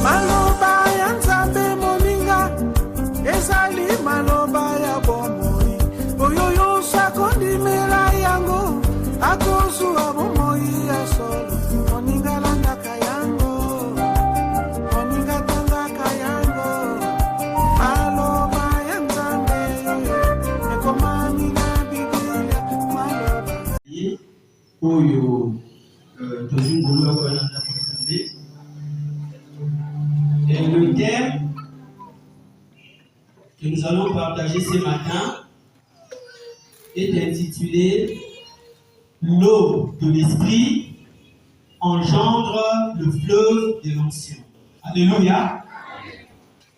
Maloba ya Nzambe moninga ezali maloba ya bomoi oyo nyonso akondimela yango akozwa bomoi ya solo moninga landaka yango moninga tangaka yango maloba ya Nzambe ekomami na Biblia maloba oyo tozingolo kwa Nzambe. Et le thème que nous allons partager ce matin est intitulé L'eau de l'esprit engendre le fleuve de l'onction. Alléluia.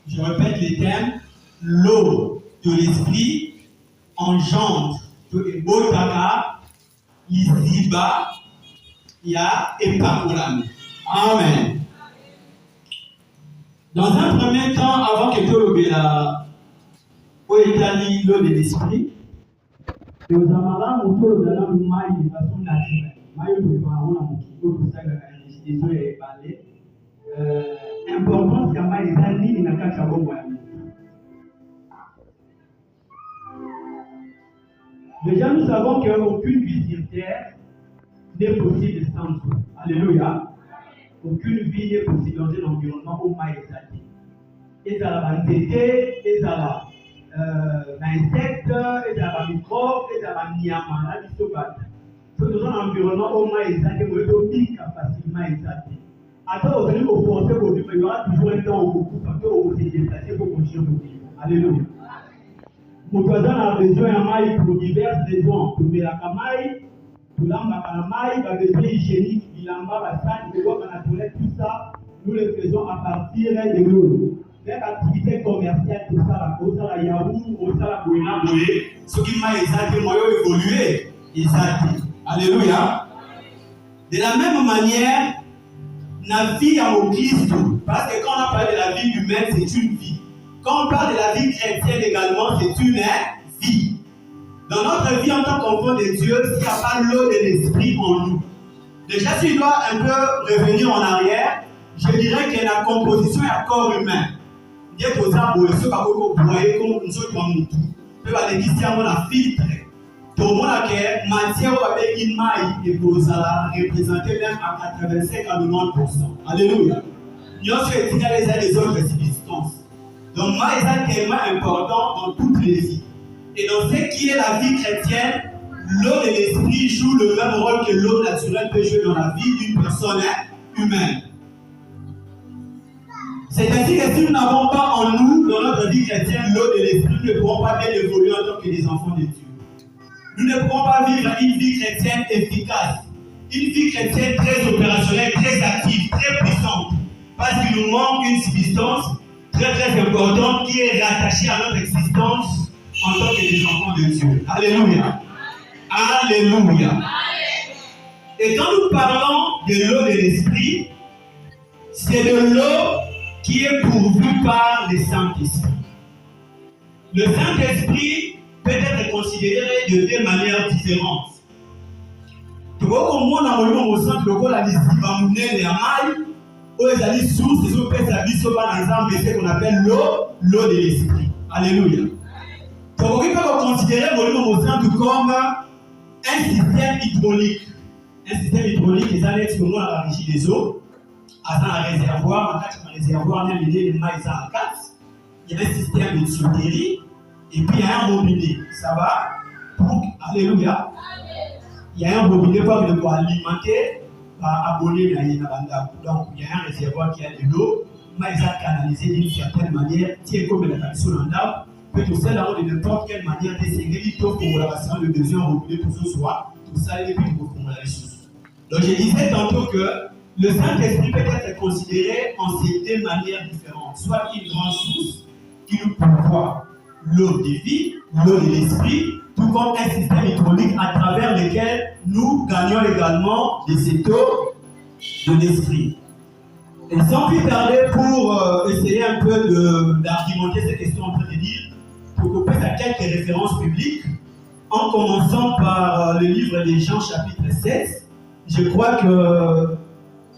Je répète le thème. L'eau de l'esprit engendre le botaka, l'iziba, ya epakolami. Amen. Dans un premier temps, avant que tout le au étali l'eau de l'esprit, nous avons tout le maï de façon naturelle. Maï de façon important, c'est que maï est allé dans la cachabo. Déjà, nous savons qu'aucune vie sur terre n'est possible sans eau. Alléluia. Aucune vie n'est possible dans un environnement où maï est allé. Et ça va t'aider, et ça va insectes, et ça va microbes, et ça va niama, la vie sauvage. C'est dans un environnement où maï est allé, où il y a facilement est allé. Attends, vous allez vous forcer pour vivre, il y aura toujours un temps où vous partez, où vous êtes déplacé pour continuer de vivre. Alléluia. Mon voisin a besoin de maï pour diverses raisons. Pour la maï, pour l'amba maï, il a besoin hygiénique, il a la salle, il doit la toilette, tout ça, nous le faisons à partir de l'eau. Faire activité commerciale, tout ça, la cause, la Yahoo, tout ça, la Bouina, ce qui m'a évolué, alléluia. De la même manière, la vie en Christ, parce que quand on parle de la vie humaine, c'est une vie. Quand on parle de la vie chrétienne également, c'est une vie. Dans notre vie en tant qu'enfant de Dieu, s'il n'y a pas l'eau de l'esprit en nous. Déjà, si je dois un peu revenir en arrière, je dirais que la composition est un corps humain. Il y a des choses qui sont filtrées. Tout le monde a matière qui est représentée même à 85 à 90%. Alléluia. Nous sommes les autres substances. Donc, moi, c'est tellement important dans toutes les vies. Et dans ce qui est la vie chrétienne, l'eau de l'esprit joue le même rôle que l'eau naturelle peut jouer dans la vie d'une personne humaine. C'est-à-dire que si nous n'avons pas en nous, dans notre vie chrétienne, l'eau de l'esprit, nous ne pourrons pas bien évoluer en tant que des enfants de Dieu. Nous ne pourrons pas vivre une vie chrétienne efficace, une vie chrétienne très opérationnelle, très active, très puissante, parce qu'il nous manque une substance très très importante qui est rattachée à notre existence en tant que des enfants de Dieu. Alléluia. Alléluia. Et quand nous parlons de l'eau de l'esprit, c'est de l'eau qui est pourvue par le Saint-Esprit. Le Saint-Esprit peut être considéré de deux manières différentes. Tu vois comment on a au centre de la liste qui va mener les mailles, où les alliés sources, ils ont fait sa vie sur l'ensemble de ce qu'on appelle l'eau de l'esprit. Alléluia. Donc, on peut considérer le centre comme un système hydraulique. Un système hydraulique, les années qui ont la régie des eaux, à un réservoir, en fait, un réservoir, on a mis les mailles en quatre. Il y a un système de tuyauterie. Et puis il y a un robinet, ça va pour, alléluia. Il y a un robinet pour alimenter, par abonner la banda. Donc il y a un réservoir qui a de l'eau, mais ça canalisé d'une certaine manière, tiens comme la tradition en arbre, peut aussi d'avoir de n'importe quelle manière d'essayer pour la passion de besoin robinet pour ce soir, tout ça et puis pour la ressource. Donc je disais tantôt que le Saint-Esprit peut être considéré en ces deux manières différentes, soit une grande source qui nous pourvoit l'eau de vie, l'eau de l'esprit, tout comme un système hydraulique à travers lequel nous gagnons également de cette eau de l'esprit. Et sans plus tarder, pour essayer un peu d'argumenter ces questions en train de dire, pour qu'on passe à quelques références bibliques, en commençant par le livre des Jean chapitre 16, je crois que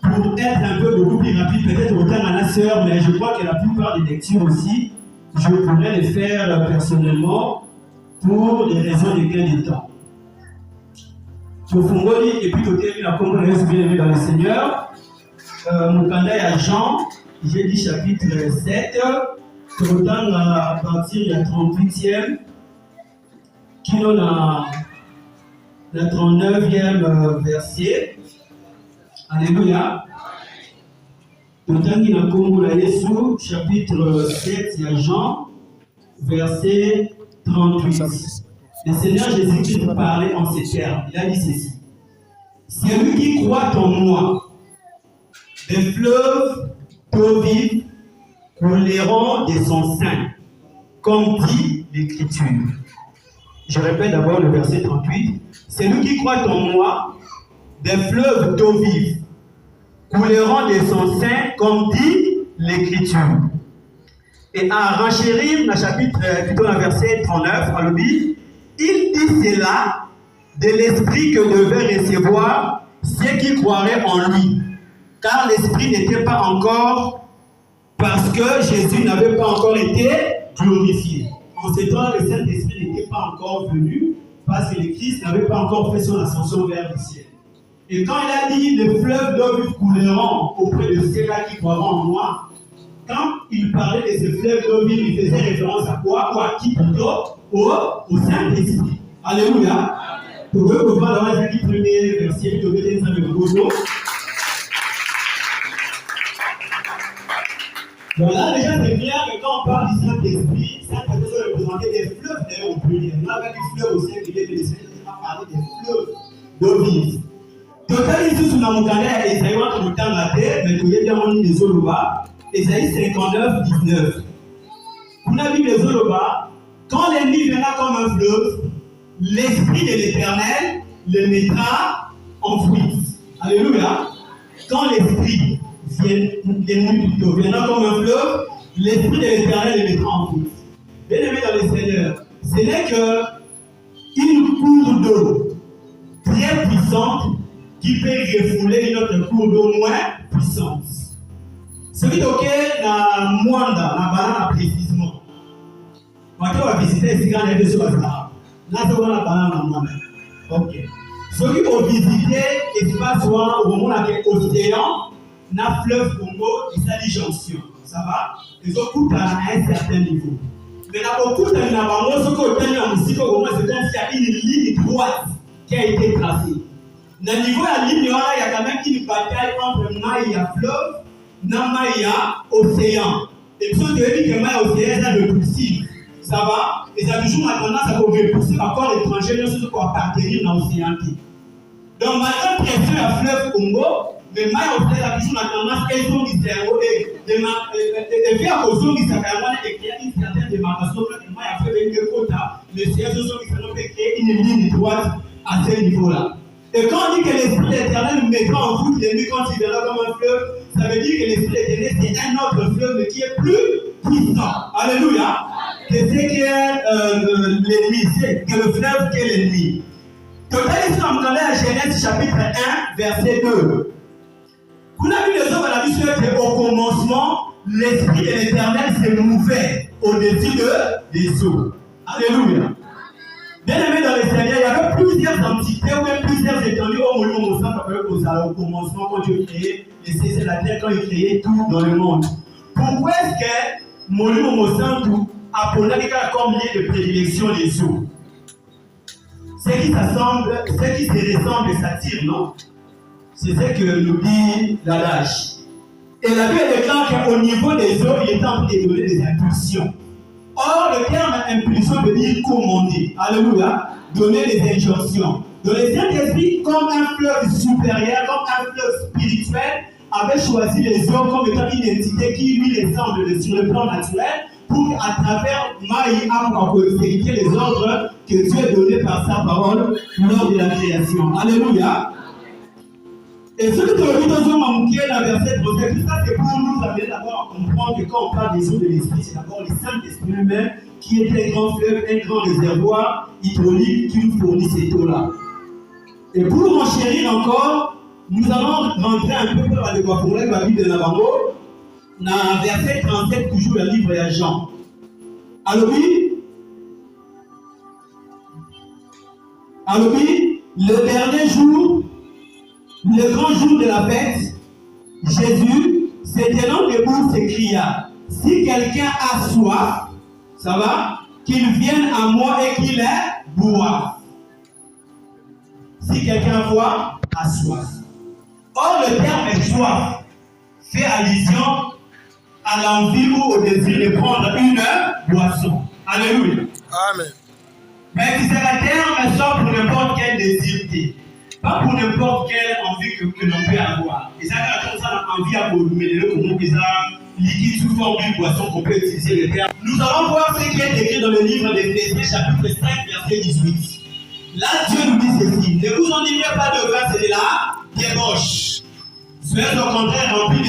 pour être un peu beaucoup plus rapide, chapitre, peut-être autant à la sœur, mais je crois que la plupart des lectures aussi, je pourrais les faire personnellement pour des raisons de gain de temps. Et puis côté la compréhension bien aimé dans le Seigneur, mon candidat à Jean, j'ai dit chapitre 7, autant à partir de la 38e, qui est dans le 39e verset. Alléluia. Autant qu'il a Congo la Yesu, chapitre 7, il y a Jean, verset 38. Le Seigneur Jésus-Christ parlait en ces termes. Il a dit ceci. Celui qui croit en moi, des fleuves d'eau vive couleront de son sein, comme dit l'Écriture. Je répète d'abord le verset 38. Celui qui croit en moi, des fleuves d'eau vive couleront de son sein, comme dit l'Écriture. Et à renchérir, le chapitre, plutôt le verset 39, à l'objet, il dit cela de l'esprit que devaient recevoir ceux qui croiraient en lui. Car l'esprit n'était pas encore, parce que Jésus n'avait pas encore été glorifié. En ce temps, le Saint-Esprit n'était pas encore venu, parce que le Christ n'avait pas encore fait son ascension vers le ciel. Et quand il a dit les fleuves d'eau vive couleront auprès de ceux-là qui croiront en moi, quand il parlait de ces fleuves d'eau vive, il faisait référence à quoi? Ou à qui plutôt? Au Saint-Esprit. Alléluia. Pour eux, on va dans les premiers versets de l'Église. Voilà, déjà c'est clair que quand on parle du Saint-Esprit, Saint-Esprit va représenter des fleuves d'ailleurs au pluriel. On a des fleuves au singulier, mais le Seigneur va parler des fleuves d'eau vive. Total ici, sur mon canal, Esaïe, on entend la terre, mais tu es bien en les Oloba, Esaïe 59, 19. Vous avez vu les Oloba, quand l'ennemi viendra comme un fleuve, l'Esprit de l'Éternel le mettra en fuite. Alléluia. Quand l'Esprit viendra comme un fleuve, l'Esprit de l'Éternel le mettra en fuite. Bien aimé dans le Seigneur, ce n'est qu'une cour d'eau très puissante qui peut refouler une autre cour d'eau moins puissante. Ce qui est OK dans Mwanda, dans banane précisément. Quand on va visiter ici, quand on est sur la là, c'est où la banane dans Mwanda. OK. Ce qui ont visité l'espace au moment où on a océan, dans fleuve Congo, il s'agit de jonction. Ça va? Ils ont coupé à un certain niveau. Mais là, au cours d'un moment, ce qu'on a en musique, c'est comme s'il y a une ligne droite qui a été tracée. Dans le niveau de la ligne, il y a quand même une bataille entre Maï et fleuve, Maï et océan. Et puis, on te dit que Maï et océan, c'est repulsif. Ça va? Et ça a toujours tendance à repulser encore l'étranger, mais surtout pour appartenir dans l'océan. Donc, malgré la pression à fleuve Congo, mais Maï et océan a toujours tendance à être et faire aux hommes qui s'appellent et créer une certaine démarcation. Maï a fait venir le quota, mais c'est eux qui ont créé une ligne droite à ce niveau-là. Et quand on dit que l'Esprit éternel nous mettra en route l'ennemi quand il viendra comme un fleuve, ça veut dire que l'Esprit éternel c'est un autre fleuve mais qui est plus puissant. Alléluia. Que c'est que l'ennemi, c'est que le fleuve qui est l'ennemi. Total ici on va à Genèse chapitre 1, verset 2. Vous avez vu les hommes à la vie sur au commencement, l'Esprit de l'éternel s'est mouvait au-dessus des eaux. Alléluia. Bien aimé dans le Seigneur, il y avait plusieurs entités ou même plusieurs étendues au moment au commencement quand Dieu créait les cieux et la terre, quand il créait tout dans le monde. Pourquoi est-ce que Monument Mosantu a pour comme lieu de prédilection les eaux? Ce qui se ressemble s'attire, non? C'est ce que nous dit l'adage. Et la Bible déclare qu'au niveau des eaux, il est en train de donner des impulsions. Or, le terme impulsion veut dire commander. Alléluia. Donner des injonctions. Donc, le Saint-Esprit, comme un fleuve supérieur, comme un fleuve spirituel, avait choisi les hommes comme étant une entité qui lui ressemble sur le plan naturel pour qu'à travers Maï pour exécuter les ordres que Dieu a donnés par sa parole lors de la création. Alléluia. Et ce que tu as vu dans un manqué dans le verset 3, tout ça c'est pour nous amener d'abord à comprendre que quand on parle des eaux de l'esprit, c'est d'abord le Saint-Esprit lui-même qui est un grand fleuve, un grand réservoir hydraulique qui nous fournit ces eaux-là. Et pour renchérir encore, Nous allons rentrer un peu dans le pour la Bible de Nabango, dans verset 37, toujours le livre de Jean. Alors oui, le dernier jour, le grand jour de la fête, Jésus, se tenant debout, s'écria, si quelqu'un a soif, ça va, qu'il vienne à moi et qu'il ait boive. Si quelqu'un a soif. Or, le terme soif fait allusion à l'envie ou au désir de prendre une boisson. Alléluia. Amen. Mais c'est le terme sort pour n'importe quel désir, pas pour n'importe quelle envie que l'on peut avoir. Et ça, quand on a envie à volumer, comme on liquide sous forme d'une boisson qu'on peut utiliser le terme. Nous allons voir ce qui est écrit dans le livre d'Éphésiens, chapitre 5, verset 18. Là, Dieu nous dit ceci, ne vous enivrez pas de vin, c'est de la débauche. Soyez au contraire remplis de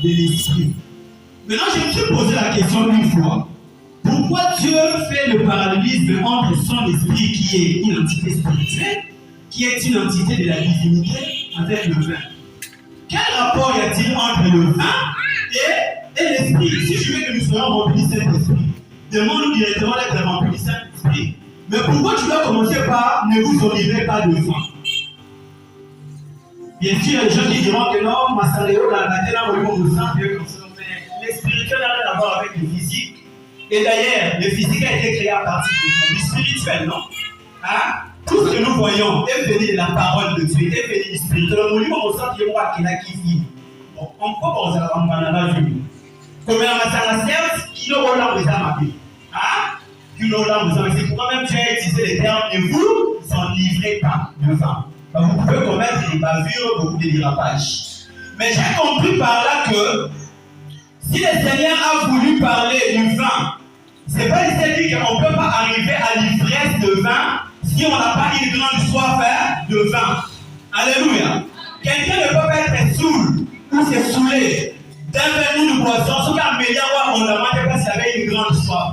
l'esprit. Maintenant, je me suis posé la question une fois. Pourquoi Dieu fait le parallélisme entre son esprit qui est une entité spirituelle, qui est une entité de la divinité, avec le vin? Quel rapport y a-t-il entre le vin et l'esprit? Si je veux que nous soyons remplis du Saint-Esprit, demande-nous directement d'être remplis du Saint-Esprit. Mais pourquoi tu dois commencer par ne vous enivrez pas de vin? Bien sûr, il y a des gens qui diront que non, Massaléo, la terre, mais le spirituel n'a rien à voir avec le physique. Et d'ailleurs, le physique a été créé à partir du spirituel, non? Hein? Tout ce que nous voyons est venu de la parole de Dieu, est venu du spirituel. Nous avons ressenti le roi qui n'a qui vit. Bon, on peut penser à la vie. Comme la massacre, qui n'aura pas besoin de ma vie. Hein? Qui n'aura pas besoin de ma vie. C'est pourquoi même tu as utilisé les termes et vous enivrez pas de vin. Vous pouvez commettre des bavures, beaucoup de dérapages. Mais j'ai compris par là que si le Seigneur a voulu parler du vin, c'est pas dit qu'on ne peut pas arriver à l'ivresse de vin si on n'a pas une grande soif de vin. Alléluia. Quelqu'un ne peut pas être saoul ou se saouler d'un verre de boisson, ce qu'un meilleur on ne demande pas s'il avait une grande soif.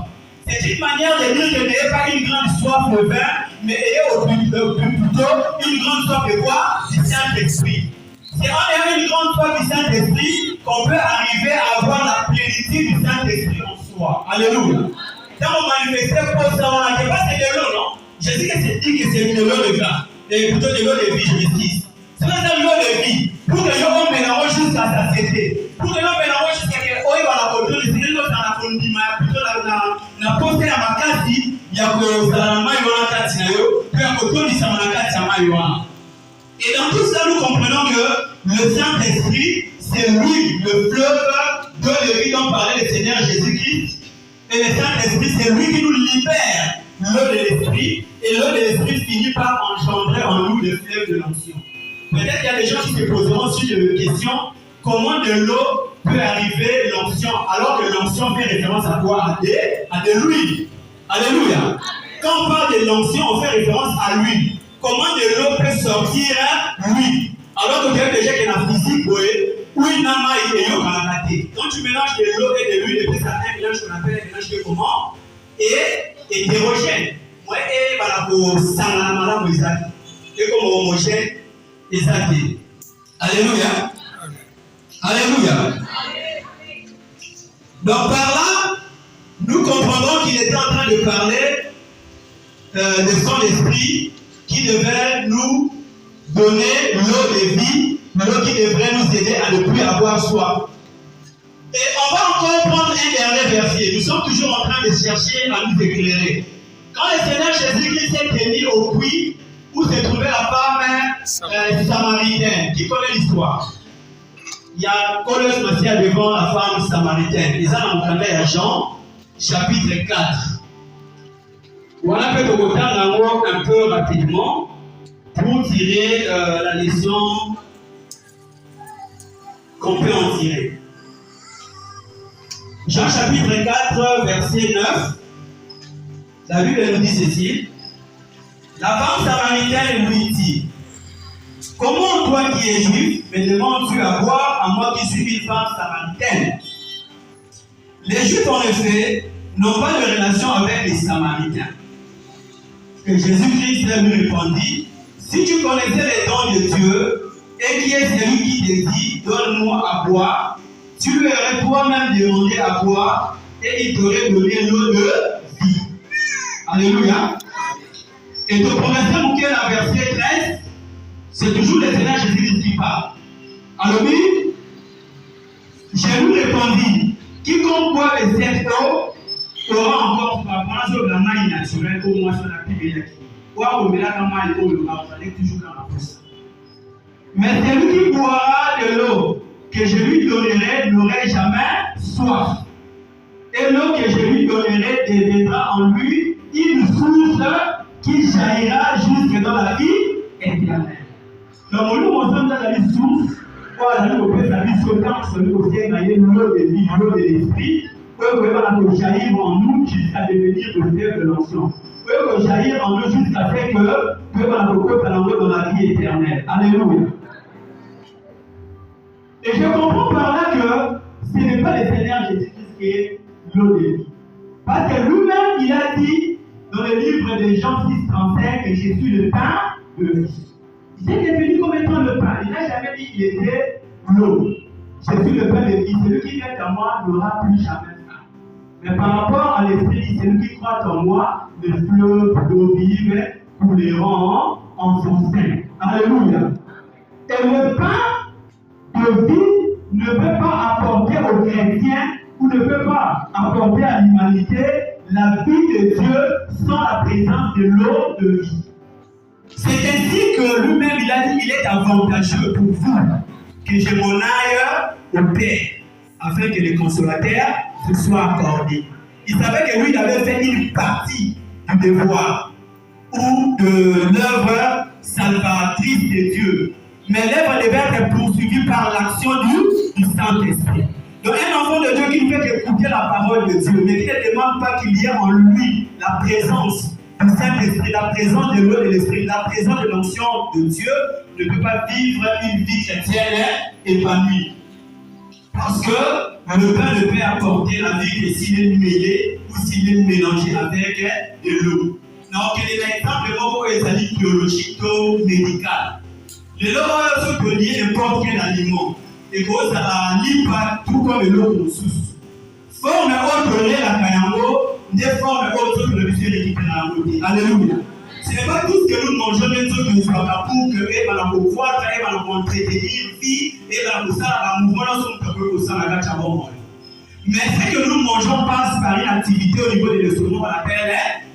C'est une manière de dire que n'ayez pas une grande soif de vin, mais ayez plutôt une grande soif de quoi? Du Saint-Esprit. C'est en ayant une grande soif du Saint-Esprit qu'on peut arriver à avoir la plénitude du Saint-Esprit en soi. Alléluia. Dans mon manifesté pour savoir la pas c'est de l'eau, non? Je dis que c'est dit que c'est de l'eau de gras, et plutôt de l'eau de vie, je m'excuse. C'est pas de l'eau de vie. Pour que l'eau mélange jusqu'à sa satiété. Pour que l'eau mélange jusqu'à ce que l'eau va la contrôler, c'est l'eau dans la condima, plutôt la poster à ma case, il y a que la maille ou la case, puis à côté de ça, la case, à maille. Et dans tout ça, nous comprenons que le Saint-Esprit, c'est lui, le fleuve de la vie dont parlait le Seigneur Jésus-Christ. Et le Saint-Esprit, c'est lui qui nous libère l'eau de l'Esprit. Et l'eau de l'Esprit finit par engendrer en nous le fleuve de l'onction. Peut-être qu'il y a des gens qui se poseront sur la question comment de l'eau peut arriver l'onction, alors que l'onction fait référence à quoi? À de l'huile. Alléluia. Quand on parle de l'onction, on fait référence à l'huile. Comment de l'eau peut sortir l'huile? Alors que tu as déjà que la physique, oui, n'a pas été eu. Quand tu mélanges de l'eau et de l'huile, et puis ça fait un mélange qu'on appelle un mélange de comment? Et hétérogène. Moi, et voilà, pour Salamala, et comme homogène, exacté. Alléluia. Alléluia. Donc par là, nous comprenons qu'il était en train de parler de son esprit qui devait nous donner l'eau de vie, l'eau qui devrait nous aider à ne plus avoir soif. Et on va encore prendre un dernier verset. Nous sommes toujours en train de chercher à nous éclairer. Quand le Seigneur Jésus-Christ s'est tenu au puits où se trouvait la femme samaritaine, qui connaît l'histoire. Il y a Colosse Massia devant la femme samaritaine. Et ça, dans le calendrier à Jean, chapitre 4. Voilà peut un peu rapidement pour tirer la leçon qu'on peut en tirer. Jean chapitre 4, verset 9. La Bible nous dit ceci. La femme samaritaine lui dit, comment toi qui es juif, me demandes-tu à boire à moi qui suis une femme samaritaine? Les Juifs en effet n'ont pas de relation avec les Samaritains. Et Jésus-Christ lui répondit, si tu connaissais les dons de Dieu et qui est celui qui te dit, donne-moi à boire, tu lui aurais toi-même demandé à boire, et il t'aurait donné l'eau de vie. Alléluia. Et ton professeur Mouké, la verset 13, c'est toujours le Seigneur Jésus qui parle. Alléluia. Je lui répondis, quiconque boit de cette eau aura encore soif sur la maille naturelle, au moins sur la Bible. Mais celui qui boira de l'eau que je lui donnerai n'aurait jamais soif. Et l'eau que je lui donnerai deviendra en lui une source qui jaillira jusque dans la vie éternelle. Donc, nous, on sommes dans la vie source, on peut la vie sautant, celui qui a gagné l'eau de vie, l'eau de l'esprit, peut vraiment jaillir en nous jusqu'à devenir le Père de l'ancien. Peut jaillir en nous jusqu'à ce que peut dans la vie éternelle. Alléluia. Et je comprends par là que ce n'est pas le Seigneur Jésus-Christ qui est l'eau de vie. Parce que lui-même, il a dit dans le livre de Jean 6,35 que je suis le pain de vie. Il s'est défini comme étant le pain. Il n'a jamais dit qu'il était l'eau. Je suis le pain de vie. Celui qui vient à moi n'aura plus jamais faim. Mais par rapport à l'esprit, celui qui croit en moi, le fleuve d'eau vive couleront en son sein. Alléluia. Et le pain de vie ne peut pas apporter aux chrétiens ou ne peut pas apporter à l'humanité la vie de Dieu sans la présence de l'eau de vie. C'est ainsi que lui-même il a dit qu'il est avantageux pour vous que je m'en aille au Père afin que le consolateur vous soit accordé. Il savait que lui il avait fait une partie du devoir ou de l'œuvre salvatrice de Dieu. Mais l'œuvre devait être poursuivie par l'action du Saint-Esprit. Donc un enfant de Dieu qui ne fait qu'écouter la parole de Dieu, mais qui ne demande pas qu'il y ait en lui la présence du Saint-Esprit, la présence de l'eau de l'Esprit, la présence de l'onction de Dieu, ne peut pas vivre une vie chrétienne épanouie. Parce que le pain ne peut apporter la vie que s'il est mêlé ou s'il est mélangé avec de l'eau. Donc il y a un exemple biologico-médical. Le l'eau peut lier n'importe quel aliment. Et que ça va tout comme l'eau qu'on sous. Forme autre la cayango, des formes autres que le monsieur récupère à la côté. Alléluia. Ce n'est pas tout ce que nous mangeons, mais tout ce que nous sommes là pour que et va nous voir, et va nous entretenir vie, et va nous faire la mouvement son peu pour ça la gâche à bon. Mais ce que nous mangeons passe par une activité au niveau de l'estomac, on appelle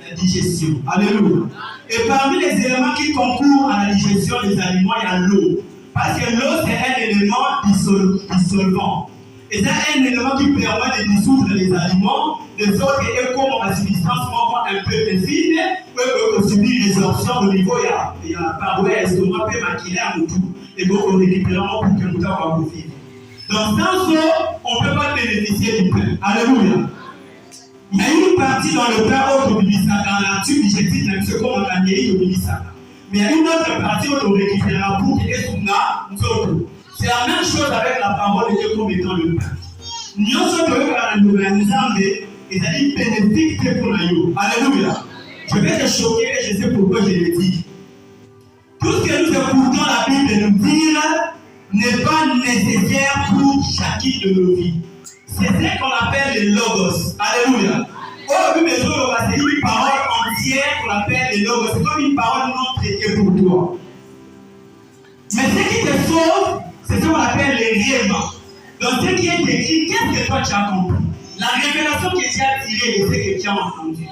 la digestion. Alléluia. Et parmi les éléments qui concourent à la digestion des aliments, il y a l'eau. Parce que l'eau, c'est un élément dissolvant. Et c'est un élément qui permet de dissoudre les aliments, de sorte que, comme la substance un peu infime, peut subir une résorption au niveau, il y a la paroi estomac, peut maquiller à tout. Et donc, on récupère pour que nous avons vivre. Donc, sans eau, on ne peut pas bénéficier du pain. Alléluia. Il y a une partie dans le pain autre dans la tube digestive, même ce qu'on a gagné, mais il y a une autre partie où on récupérera pour qu'il y ait c'est la même chose avec la parole de Dieu comme étant le pain. Nous sommes nous et bénéfique pour nous. Alléluia. Je vais te choquer et je sais pourquoi je le dis. Tout ce que nous écoutons la Bible nous dire n'est pas nécessaire pour chacune de nos vies. C'est ce qu'on appelle le logos. Alléluia. Oh, oui, mais c'est une parole entière qu'on appelle le logos. C'est comme une parole non traitée pour toi. Mais ce qui te sauve, c'est ce qu'on appelle les rêves. Donc, ce qui est écrit, qu'est-ce que toi tu as compris? La révélation que tu as tirée de ce que tu as entendu.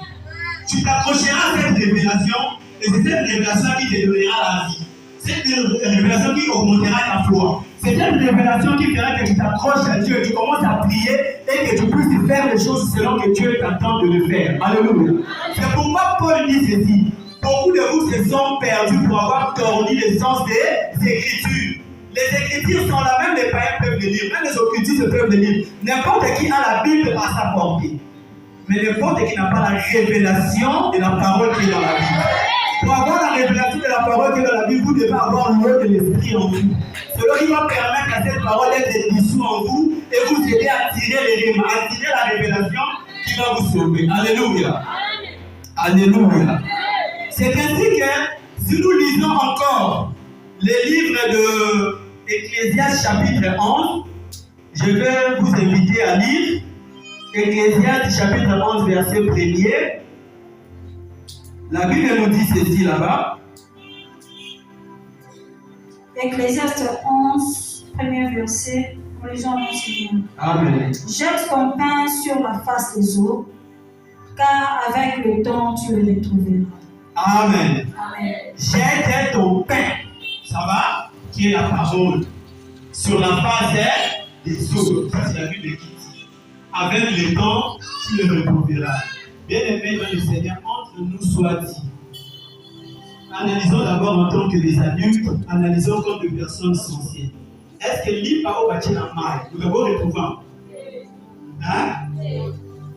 Tu t'accrocheras à cette révélation, et c'est cette révélation qui te donnera la vie. Cette révélation qui augmentera ta foi. C'est cette révélation qui fera que tu t'accroches à Dieu, et tu commences à prier et que tu puisses faire les choses selon que Dieu t'attend de le faire. Alléluia. C'est pourquoi Paul dit ceci. Beaucoup de vous se sont perdus pour avoir tordu le sens des Écritures. Les Écritures sont là, même les païens peuvent les lire, même les occultistes peuvent les lire. N'importe qui a la Bible à sa portée. Mais n'importe qui n'a pas la révélation de la parole qui est dans la Bible. Pour avoir la révélation de la parole qui est dans la Bible, vous devez avoir l'eau de l'esprit en vous. Cela qui va permettre à cette parole d'être dissous en vous et vous aider à tirer les rimes, à tirer la révélation qui va vous sauver. Alléluia. Alléluia. C'est ainsi que si nous lisons encore les livres Ecclésiaste chapitre 11. Je vais vous inviter à lire Ecclésiaste chapitre 11, verset 1er. La Bible nous dit ceci là-bas. Ecclésiaste 11, premier verset, pour les gens enseignants. Amen. Jette ton pain sur la face des eaux, car avec le temps tu le retrouveras. Amen. Amen. Jette ton pain, ça va, qui est la parole, sur la face des eaux. Ça, c'est la Bible qui dit. Avec le temps, tu le retrouveras. Bien aimé dans le Seigneur, entre nous soit dit. Analysons d'abord en tant que des adultes, analysons comme des personnes sensées. Est-ce que l'IPAO va être en mal? Nous devons retrouver. Hein?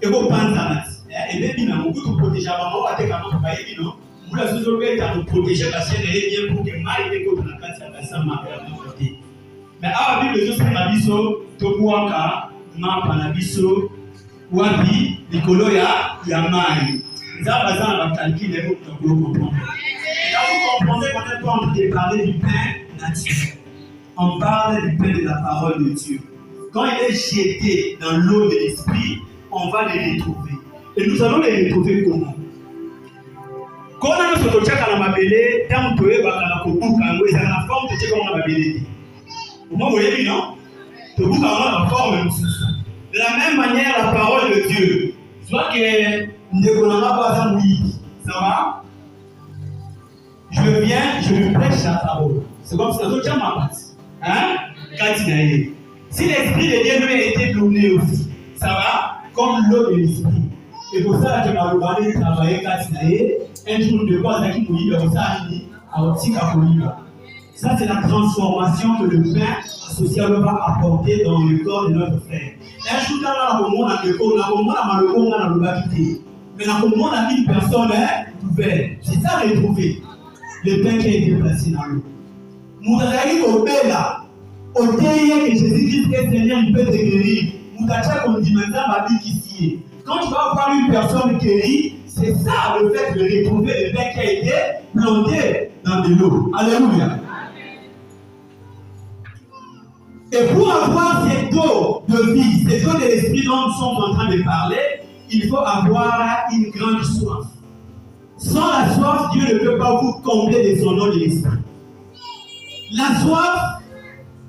Et vous pensez à et bien, nous avons protégé avant de faire un travail. Nous avons protégé la chaîne et bien pour que mal et que la casse à sa marque. Mais à la Bible, je sais la biso, Tokuaka, Mapanabiso, Wabi, Nicoloya, Yamai. Nous avons besoin de calculer pour comprendre. Là, vous comprenez qu'on n'est pas en train de parler du pain naturel. On parle du pain de la parole de Dieu. Quand il est jeté dans l'eau de l'esprit, on va les retrouver. Et nous allons les retrouver comment? Quand on a notre tchèque à la mabélé, tant que tu es à la kobuka, nous avons la forme de tchèque à la mabélé. Au moins, vous voyez, non? Tu bouka a la forme. De la même manière, la parole de Dieu. Soit que nous ne connaissons pas ça, ça va? Je viens, je lui prêche la parole. C'est comme ça, je ma passe. Hein? Si l'esprit de Dieu lui a été donné aussi, ça va? Comme l'eau de l'esprit. Et pour ça que ma lobane travaillait Katinaye, un jour de quoi ça qui mouille, comme ça, ça c'est la transformation que le pain social va apporter dans le corps de notre frère. Un jour dans le monde, on a le mais dans le monde, on a une personne ouverte. C'est ça retrouver. Le pain qui a été placé dans l'eau. Nous avons au pain là, au dernier que Jésus-Christ est Seigneur, il peut te guérir. Nous avons dit maintenant ma vie qui s'y est. Quand tu vas voir une personne guérie, c'est ça le fait de retrouver le pain qui a été planté dans de l'eau. Alléluia. Et pour avoir cette eau de vie, cette eau de l'esprit dont nous sommes en train de parler, il faut avoir une grande soif. Sans la soif, Dieu ne peut pas vous combler de son eau de l'esprit. La soif,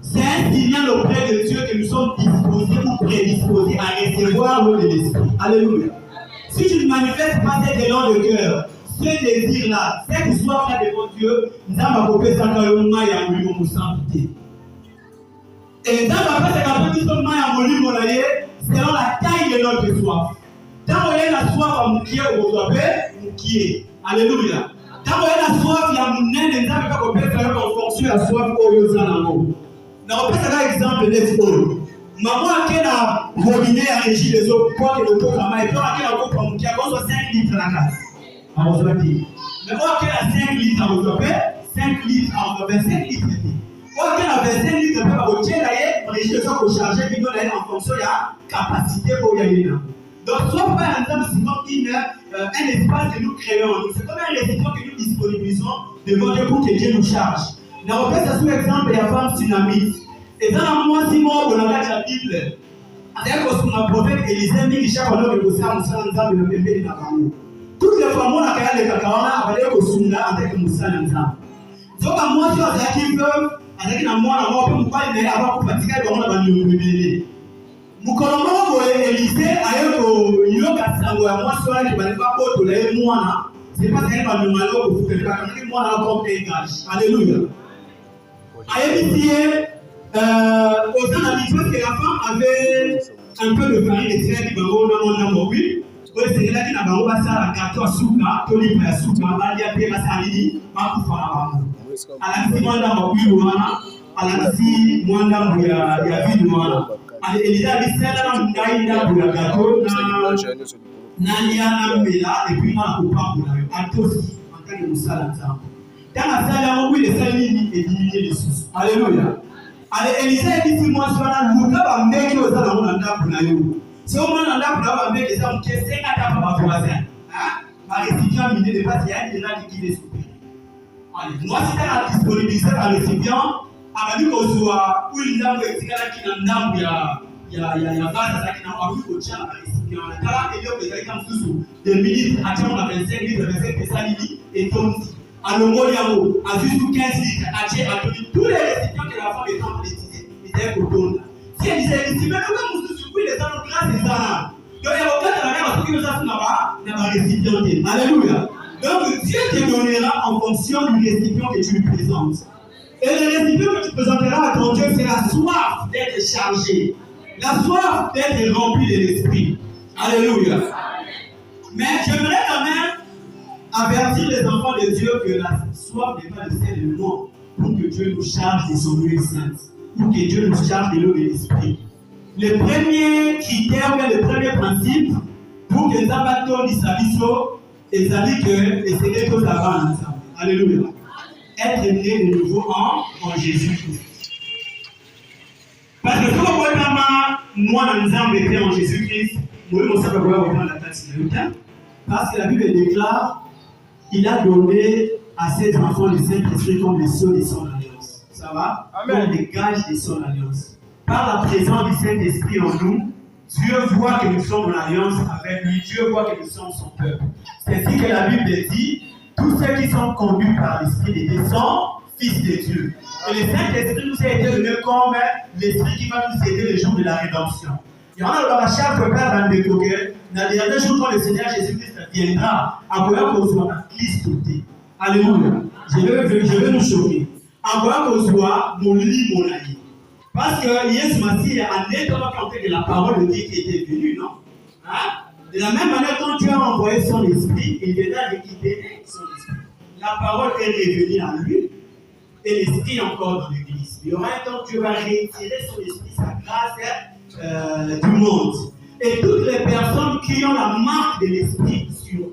c'est un signal auprès de Dieu que nous sommes disposés ou prédisposés à recevoir l'eau de l'esprit. Alléluia. Si tu ne manifestes pas cet élan de cœur, ce désir-là, cette soif-là devant Dieu, nous allons couper ça quand on a un volume au santé. Et dans la paix, c'est quand on a un volume selon la taille de notre soif. Quand on a la soif à moukier, on doit moukier. Alléluia. Quand on a la soif, il y a mon nez, on peut faire en fonction de la soif au Zanamo. On peut faire un exemple de l'eau. Maman a un robinet à régir les eaux, pour que le pot travaille, pour que la coupe à moukier, on soit 5 litres à la case. On doit dire. Mais on a 5 litres à moukier, 5 litres à moukier, 5 litres. On a 25 litres à moukier, on régit les eaux pour charger, puis on a en fonction de la capacité pour y aller là. Donc, soit par exemple, c'est comme un espace que nous créons. C'est comme un récipient que nous disponibilisons devant Dieu pour que Dieu nous charge. On peut ça sous exemple de la femme tsunamite. Et dans la mois, si moi, on a la Bible, avec le prophète Élisée, qui chaque année, il y a un bébé dans la famille. Toutes les fois, moi, on a les cacaonas, avec le tsunami, avec Moussa Nanzam. Donc, à moi, si on a qui peuvent, avec la moi, on peut pas aller avant pour pratiquer, on va nous révéler. Mukolombo Élisée ayo ko yoka sango ya mwasi wana ki bali ba boto la mwana c'est pas qu'elle va nous malo pour faire pas que mwana comme dégage. Alléluia. Ayebitie aux gens habitués que la femme avait un peu de farine et très bango na mon oui. Ouais c'est là qui na bango ba sala gâteau suka to li pa suka ba dia pe ba salini ba ku fa ba. Ala si mwanda mabui wana ala si mwanda ya vidi wana. Élisée a dit celle-là, on a une dame pour le gâteau, Nania Mela, et puis on a coupé pour la à tous, en tant que Moussa l'ensemble. Dans la salle, on oui, les salines et diminuer les sous. Alléluia. Allez, Élisée a dit, si moi, je suis là, nous avons mis les gens dans mon pour la yo. Si on a un dame pour la mettre les gens qui est 5 à ma voisin, ma récipient, il n'est pas si il y a qui est soupé. Moi, si tu as la disponibilité à récipient, abali kozwa huyu ndambo etikala kina ndambo ya vase zaki na abali kotia na récipient na kala eloko ezalaki na mosusu de minutes atiango na 25 litres 25 esalili etondi alongoli yango azwi su 15 litres atie atoni tous les récipients que la femme est en train d'utiliser ezali kotonda si elise récipient loka mosusu kuile eza no grâce ezana donc yakokata na kaka soki ozasu na barécipient te. Alléluia. Donc Dieu te donnera en fonction du récipient que tu lui présentes. Et le récipient que tu présenteras à ton Dieu, c'est la soif d'être chargé, la soif d'être rempli de l'esprit. Alléluia. Mais j'aimerais quand même avertir les enfants de Dieu que la soif n'est pas le sel de l'eau, pour que Dieu nous charge de son huile sainte, pour que Dieu nous charge de l'eau de l'esprit. Le premier critère, le premier principe, pour que nous abattions l'Isabiso, c'est-à-dire que les secrets tous avant ensemble. Alléluia. Être né de nouveau en Jésus-Christ. Parce que si vous voyez moi dans l'exemple était en Jésus-Christ, vous voyez mon sac à la taxe. Parce que la Bible déclare il a donné à ses enfants le Saint-Esprit comme les sceaux de son alliance. Ça va? Comme des gages de son alliance. Par la présence du Saint-Esprit en nous, Dieu voit que nous sommes en alliance avec lui. Dieu voit que nous sommes son peuple. C'est ainsi que la Bible dit tous ceux qui sont conduits par l'Esprit de Dieu sont fils de Dieu. Et le Saint-Esprit nous a été donné comme l'Esprit qui va nous aider le jour de la rédemption. Il y en a dans la chair que Père dans le découvert. Dans les derniers jours, quand le Seigneur Jésus-Christ viendra, en voyant qu'on soit en Christ. Alléluia. Je vais nous choquer. En voyant qu'on soit mon lit, mon ami. Parce que Jésus Massie a nettement compté de la parole de Dieu qui était venue, non? Hein? De la même manière, quand Dieu a envoyé son esprit, il viendra récupérer son esprit. La parole est revenue en lui, et l'esprit est encore dans l'église. Il y aura un temps où Dieu va retirer son esprit, sa grâce du monde. Et toutes les personnes qui ont la marque de l'esprit sur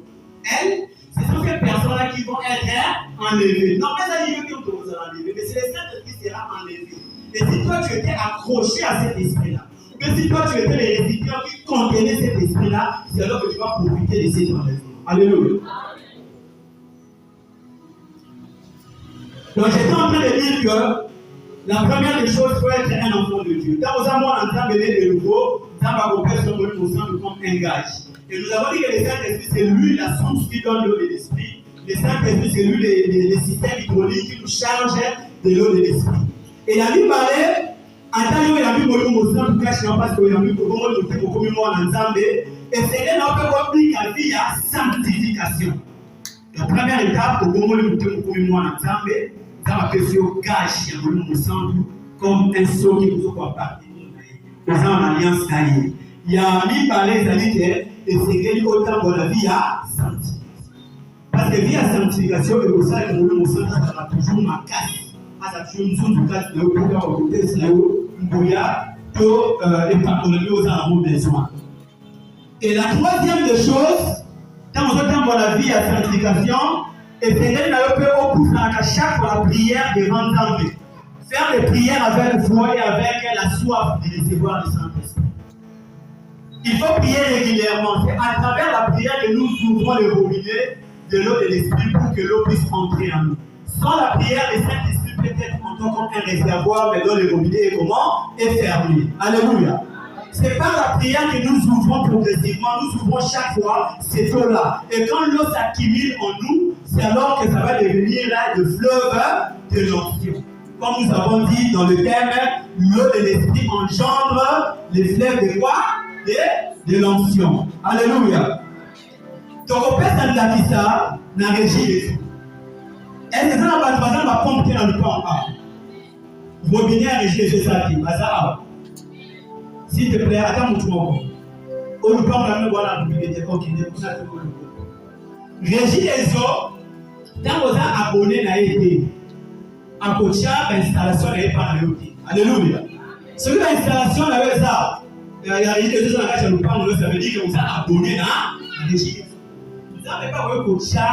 elles, ce sont ces personnes-là qui vont être enlevées. Non, pas ça, il y a qui ont commencé à enlever, mais c'est le Saint-Esprit qui sera enlevé. Et si toi tu étais accroché à cet esprit-là, mais si toi tu étais les récipients qui contenaient cet esprit-là, c'est alors que tu vas profiter de cet enlèvement. Alléluia. Donc j'étais en train de dire que la première des choses, il faut être un enfant de Dieu. Quand nous avons entendu de nouveau, nous avons compris ce que nous sommes comme un gage. Et nous avons dit que le Saint-Esprit, c'est lui la source qui donne l'eau de l'esprit. Le Saint-Esprit, c'est lui le système hydraulique qui nous charge de l'eau de l'esprit. Et la Bible parlait, en tant que la Bible nous cache parce que la Bible nous comme moi en ensemble, et c'est là que nous la vie à sanctification. La première étape, pour nous comme moi ensemble, ça va faire sur cache, nous semble comme un saut qui nous soit parti. Nous avons en alliance taillée. Il y a un livre parlait, ça dit que c'est autant de la vie à sanctification. Parce que vie à sanctification, et pour ça, nous sommes toujours ma casse. Et la troisième des choses, quand on entend la vie à sanctification, et c'est à chaque fois la prière devant Dieu. Faire des prières avec foi et avec la soif de recevoir le Saint-Esprit. Il faut prier régulièrement. C'est à travers la prière que nous ouvrons le robinet de l'eau de l'Esprit pour que l'eau puisse entrer en nous. Sans la prière, le Saint-Esprit peut-être encore comme un réservoir, mais dans le robinet est comment? Est fermé. Alléluia. C'est par la prière que nous ouvrons progressivement, nous ouvrons chaque fois cette eau-là. Et quand l'eau s'accumule en nous, c'est alors que ça va devenir là le fleuve de l'onction. Comme nous avons dit dans le thème, l'eau de l'esprit engendre les fleuves de quoi? De l'onction. Alléluia. Donc on peut s'en ça dans la régie de tout. Est-ce que ça va pas la pompe qui est dans le camp? Robinet à régie de ça qui va. S'il te plaît, attends mon tour. Au lieu de me voir la bibliothèque, régie des eaux, quand vous êtes abonné à été, en coachant l'installation n'est pas dans le alléluia. Celui de l'installation avait ça. La régie des eaux, ça veut dire que vous êtes abonné à la régie des eaux. Vous n'avez pas vu coacher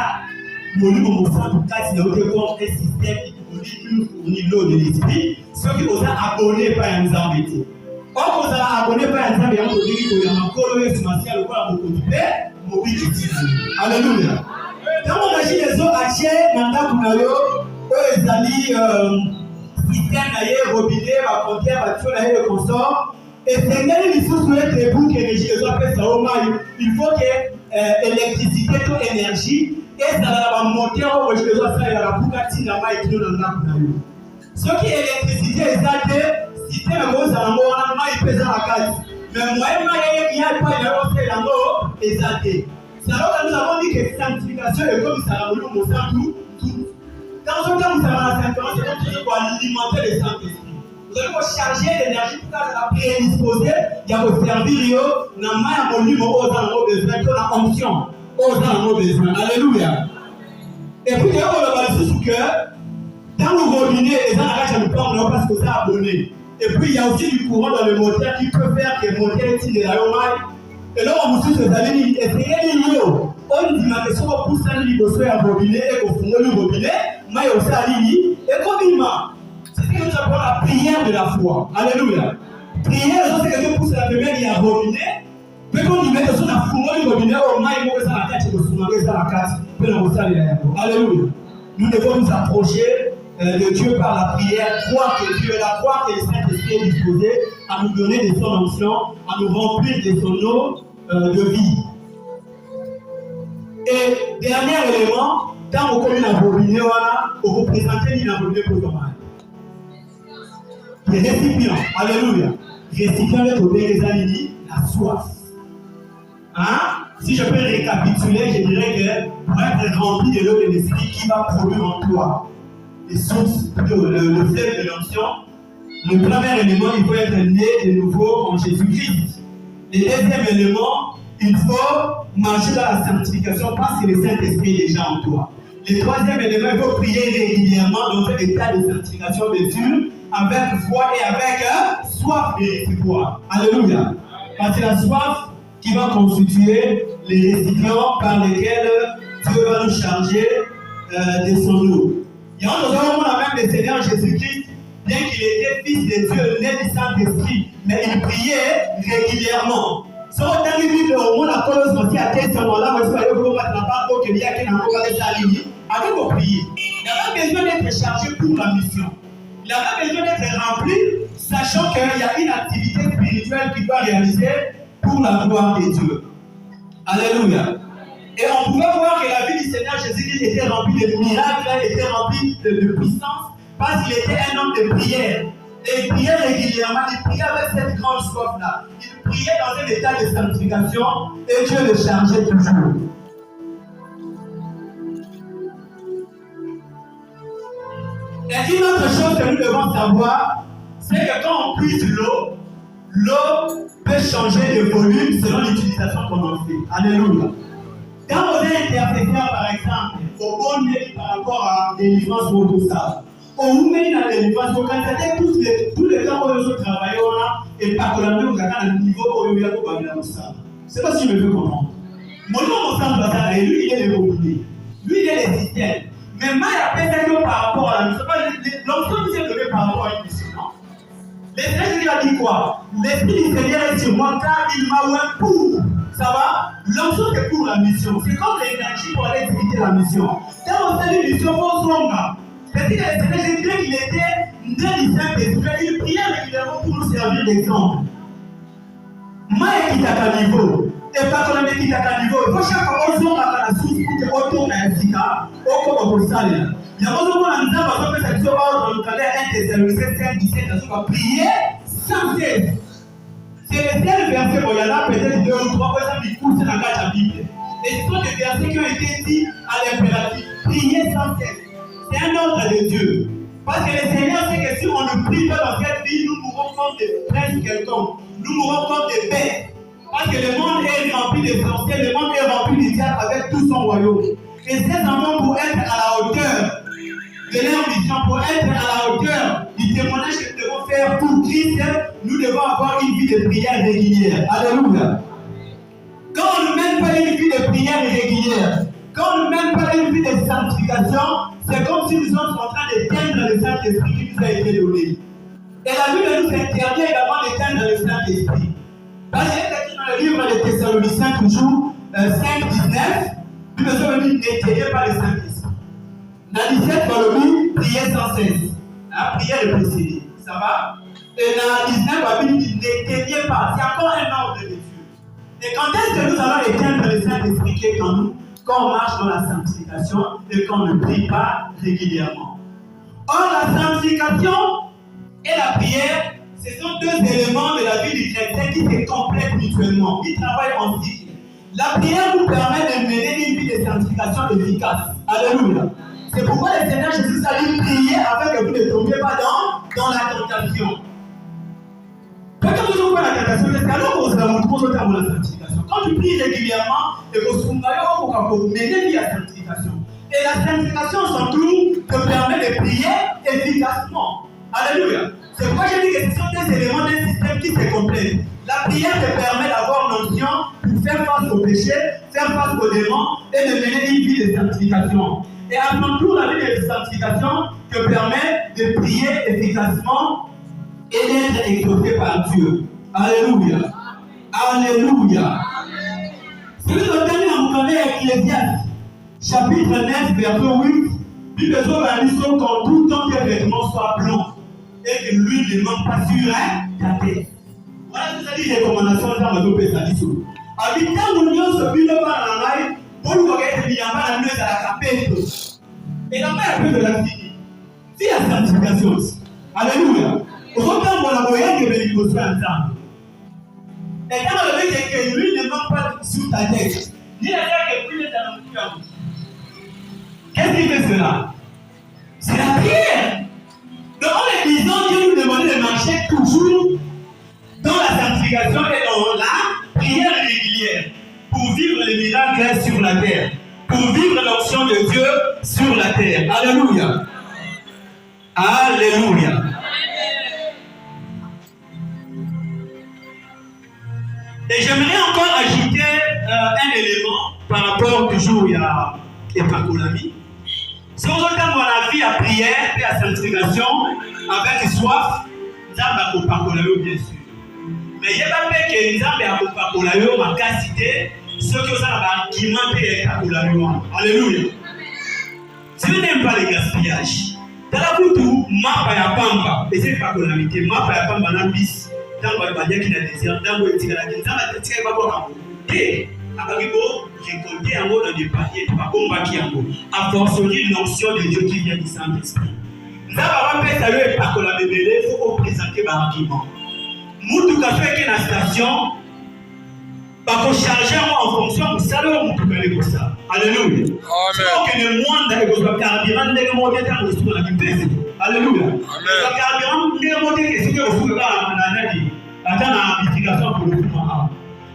mon niveau de sang pour casser le comme un système qui fournit l'eau de l'esprit. Ceux qui vous êtes abonnés par un embêté. Or, vous êtes abonnés par un embêté, vous dites que vous avez encore le financier, le quoi, vous connaissez, vous dites alléluia. Quand on agit les eaux, acheter, mandat pour eux, ils allaient système naïe, robinet, ma frontière, ma tuyau naïe, le consort. Et Seigneur, il faut soumettre les boucles énergie, il faut que l'électricité, toute énergie, et ça va monter au rocher de ça, il y a la boucati, la maille, et tout le monde. Ce qui est l'électricité, c'est que si tu es un gros amour, on a maille pesant la carte. Mais moi, il y a pas de rocher d'amour, et ça t'est. C'est alors que nous avons dit que sanctification est comme ça, on nous montre tout. Dans un temps où ça va la sanctification, c'est comme si on alimenter le Saint-Esprit. Vous allez charger l'énergie pour la prédisposer, il y a au servir, il y a un volume aux gens besoin, il y a une onction aux gens besoin. Alléluia. Et puis, il y a un balisé sous cœur, dans le robinet, les gens arrêtent le plan, parce que ça a abonné. Et puis, il y a aussi du courant dans le moteur qui peut faire que le moteur tire de l'aéromag. Et là, on vous dit que vous allez dire, essayez de on dit que si on pousse un livre sur un robinet et qu'on fout le robinet, mais il y a aussi un livre, et comme il m'a. C'est ce que nous appelons la prière de la foi. Alléluia. Prière, c'est que Dieu pousse la première, il y a un robinet. Puis quand il met sur la fourre du robinet, au moins il faut que ça la cache, il faut que ça la cache. Puis on va Alléluia. Nous devons nous approcher de Dieu par la prière, croire que Dieu est là, croire que le Saint-Esprit est disposé à nous donner des son onction, à nous remplir de son eau de vie. Et dernier élément, quand on connaît la robinet, on vous présente la robinet pour le mal. Les récipients, alléluia. Récipients de trouver les amis, la soif. Hein? Si je peux récapituler, je dirais que pour être rempli de l'eau de l'esprit qui va produire en toi les sources, le fleuve de l'onction, le premier élément, il faut être né de nouveau en Jésus-Christ. Le deuxième élément, il faut marcher dans la sanctification parce que le Saint-Esprit est déjà en toi. Le troisième élément, il faut prier régulièrement dans un état de sanctification de Dieu, avec foi et avec soif de recevoir. Alléluia. Parce que la soif qui va constituer les récipients par lesquels Dieu va nous charger de son eau. Il y a un moment même le Seigneur Jésus-Christ, bien qu'il était fils de Dieu, né du Saint-Esprit, mais il priait régulièrement. Si on a vu au monde à cause de ce moment-là, moi je vais vous mettre la part qu'il y a quelqu'un qui a été aligné. Avec vos prières, il a besoin d'être chargé pour la mission. Il a besoin d'être rempli, sachant qu'il y a une activité spirituelle qu'il doit réaliser pour la gloire de Dieu. Alléluia. Et on pouvait voir que la vie du Seigneur Jésus-Christ était remplie de miracles, était remplie de puissance, parce qu'il était un homme de prière. Et il priait régulièrement, il priait avec cette grande soif-là. Il priait dans un état de sanctification et Dieu le chargeait toujours. Et une autre chose que nous devons savoir, c'est que quand on puise l'eau, l'eau peut changer de volume selon l'utilisation qu'on en fait. Alléluia. Quand on est intercesseur, par exemple, au bon niveau par rapport à la délivrance ou tout ça, on met dans la délivrance, on constate tous les temps où nous travaillons là, et par contre, on a un niveau où il y a un ça. C'est pas si je veux comprendre. Mon nom, on s'en lui, il est le robinet. Lui, il est le système. Mais moi, il y a personne par rapport à la mission. L'onction nous est donnée par rapport à une mission. L'Esprit a dit quoi? L'Esprit du Seigneur est sur moi car il m'a ouvert pour. Ça va? L'onction c'est pour la mission. C'est comme l'énergie pour aller exécuter la mission. Quand on fait une mission, on s'en c'est-à-dire que le Seigneur Jésus qu'il était né du Saint-Esprit, il priait régulièrement pour nous servir d'exemple. Moi, il est à niveau. Et pas qu'on ait quitté à niveau. Il faut chaque fois qu'on s'en va à la source pour qu'on tourne à un sika, au Costa-Rica. Il y a beaucoup de gens qui ont fait cette chose dans le calendrier 1 Thessaloniciens 5, 17, on va prier sans cesse. C'est le seul verset, il y en a peut-être 2 ou 3 personnes qui poussent dans la Bible. Et ce sont des versets qui ont été dits à l'impératif. Prier sans cesse. C'est un ordre de Dieu. Parce que le Seigneur sait que si on ne prie pas dans cette vie, nous mourrons comme des princes quelconques. Nous mourrons comme des bêtes. Parce que le monde est rempli de sorciers, le monde est rempli de diables avec tout son royaume. Et ces enfants, pour être à la hauteur de leur mission, pour être à la hauteur du témoignage que nous devons faire pour Christ, nous devons avoir une vie de prière régulière. Alléluia. Quand on ne mène pas une vie de prière régulière, quand on ne mène pas une vie de sanctification, c'est comme si nous sommes en train d'éteindre le Saint-Esprit qui nous a été donné. Et la Bible nous interdit également d'éteindre le Saint-Esprit. Parce que dans le livre de Thessaloniciens, toujours 5, 19, nous devons venir n'éteindre pas le Saint-Esprit. Dans 17, on le dit, priez sans cesse. La prière est possédée. Ça va? Et la 19 la Bible dit n'éteignez pas. C'est encore un ordre de Dieu. Et quand est-ce que nous allons éteindre le Saint-Esprit qui est en nous? Quand on marche dans la sanctification et qu'on ne prie pas régulièrement. Or, la sanctification et la prière, ce sont deux éléments de la vie du chrétien qui se complètent mutuellement, qui travaillent en cycle. La prière nous permet de mener une vie de sanctification efficace. Alléluia. C'est pourquoi le Seigneur Jésus a dit prier afin que vous ne tombiez pas dans la tentation. Peut-être que vous avez la tentation, c'est alors que vous allez vous trouver dans la sanctification. Quand tu pries régulièrement, et que vous allez mener vie à la sanctification. Et la sanctification, son tour, te permet de prier efficacement. Alléluia. C'est pourquoi j'ai dit que ce sont des éléments d'un système qui se complètent. La prière te permet d'avoir l'onction pour faire face au péché, faire face aux démons et de mener une vie de sanctification. Et à son tour, la vie de sanctification te permet de prier efficacement et d'être exaucé par Dieu. Alléluia. Alléluia. Si vous entendez en connaît Ecclésiaste, chapitre 9, verset 8, puis les autres disent qu'en tout temps tes vêtements soient blancs et que l'huile ne manque pas sur ta tête. Voilà ce que ça dit les recommandations dans le groupe Sadisou. Habitant l'union se pile par la maille, pour nous regarder qu'il y a pas la nuit à la capelle. Et la main de la vie. C'est la sanctification. Alléluia. Autant on a moyen que les négocier ensemble. Et quand on a dit que l'huile ne manque pas sur ta tête, ni la terre que l'huile est dans le cœur. Qu'est-ce qui fait cela? C'est la prière. Donc en disant que nous demandons de marcher toujours dans la sanctification et dans la prière régulière pour vivre les miracles sur la terre, pour vivre l'onction de Dieu sur la terre. Alléluia. Alléluia. Et j'aimerais encore ajouter un élément par rapport toujours à Epakolami. Si on regarde dans la vie à prière et à sanctification avec soif, nous avons Epakolami bien sûr. Mais il n'y a pas que nous avons Epakolami ma capacité, ceux qui ont argumenté Epakolami. Alléluia. Si vous n'aimez pas le gaspillage, dans la couture, mapa ya pamba, et c'est Epakolami, mapa ya pamba dans bis. Dans le bagaille qui a désir, dans le tigre, dans la tigre, pas bon. Et Abaribo, j'ai compté un mot dans des papiers, pas combattu un mot. A fortiori l'onction de Dieu qui vient du Saint-Esprit. Nous avons fait saluer par que la bébé, il faut présenter un argument. Nous, tout à fait, que la station, par qu'on charge en fonction du salaire, on peut aller comme ça. Alléluia. Amen. Que le monde est comme ça, carburant, n'est pas monté dans le sous la vie. Alléluia. Amen. Le carburant n'est pas monté, c'est que vous pouvez pas en année. Attends la multiplication pour le mouvement.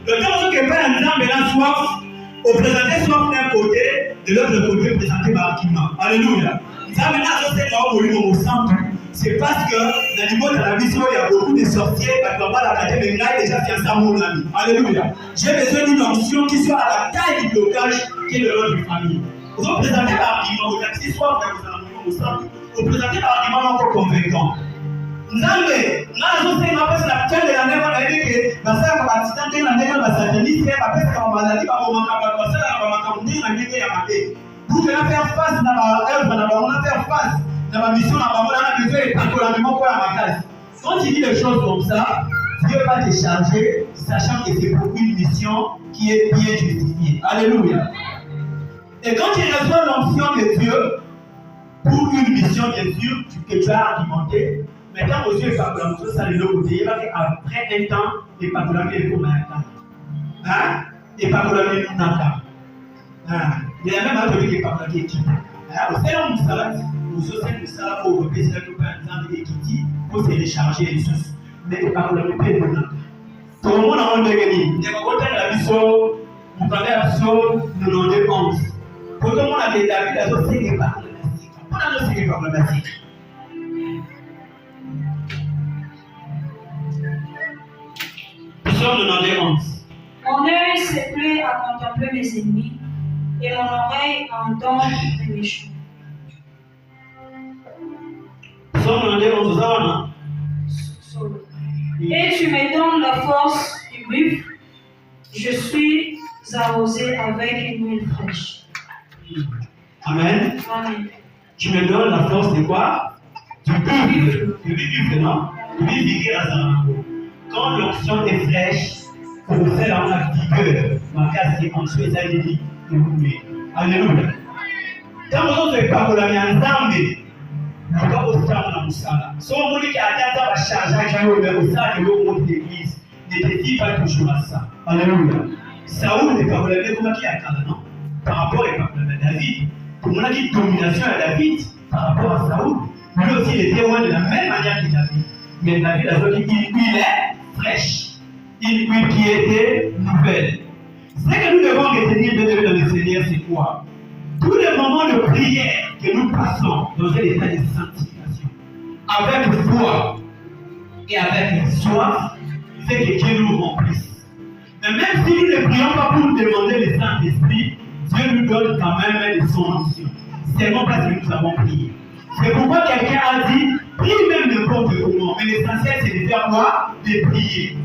Le temps que Père nous a la soif, au présenter soif d'un côté, de l'autre côté, présenter l'argument. Alléluia. Ça maintenant, je sais qu'on va au centre. C'est parce que dans le niveau de la vision, il y a beaucoup de sorciers, parce qu'on va la cater, mais là, déjà fiancé à mon ami. Alléluia. J'ai besoin d'une onction qui soit à la taille du blocage qui est de notre famille. Vous allez présenter l'argument, vous avez soif au centre, vous présentez l'argument encore convaincant. Nzambe, nazo sema pesa na kitende na neno na ile basa kwa batitante na neno la sataniste ba pesa kama malali ba makaba basa na makamuni na neno ya mabe. Pour faire face na ba œuvre na ba on faire face na ba mission na ba on a besoin de particulièrement pour la macasse. Quand tu dis des choses comme ça, Dieu va te charger sachant que c'est pour une mission qui est bien justifiée. Alléluia. Et quand tu reçois l'onction de Dieu pour une mission bien sûr que tu as argumenté. Mais quand Monsieur est parti dans ça, de l'autre côté, il va qu'après un temps, les patrouilles est comme un temps. Hein? Et patrouilles est un temps. Il y a même un truc qui est patrouille équipe. Au sein de ça, nous sommes de ça pour repérer ce que par exemple l'équité pour se décharger les sources. Mais les patrouilles est un temps. Tout le monde a un dégât. Il y a un côté de la mission, vous prenez la mission, nous l'on dépense. Pour tout le monde a des David, la société est problématique. On a une société problématique. Mon œil se plaît à contempler mes ennemis et mon oreille à entendre les méchants. Et tu me donnes la force du buffle, je suis arrosé avec une huile fraîche. Amen. Amen. Tu me donnes la force de quoi? Tu peux vivre, non? Tu peux vivre à ça. Quand l'onction est fraîche, pour faire la vigueur, ma casse est en suite à l'ennemi. Alléluia. Quand vous ne faites pas pour la mienne, vous pouvez aussi faire mon moussala. Si on vous dit qu'il y a un temps à charger, qui est au sein de l'eau de l'église, ne dit pas toujours à ça. Alléluia. Saoul n'est pas pour la même comme qui a non? Par rapport à David. Pour moi, qui domination à David par rapport à Saoul. Lui aussi, il était loin de la même manière que David. Mais David a dit qu'il est fraîche. Une huile qui était nouvelle. Ce que nous devons retenir dans le Seigneur, c'est quoi? Tous les moments de prière que nous passons dans un état de sanctification, avec foi et avec soif, fait que Dieu nous remplisse. Mais même si nous ne prions pas pour nous demander le Saint-Esprit, Dieu nous donne quand même de son onction. C'est non parce que nous avons prié. C'est pourquoi quelqu'un a dit, prie même n'importe comment, mais l'essentiel c'est de faire quoi? De prier.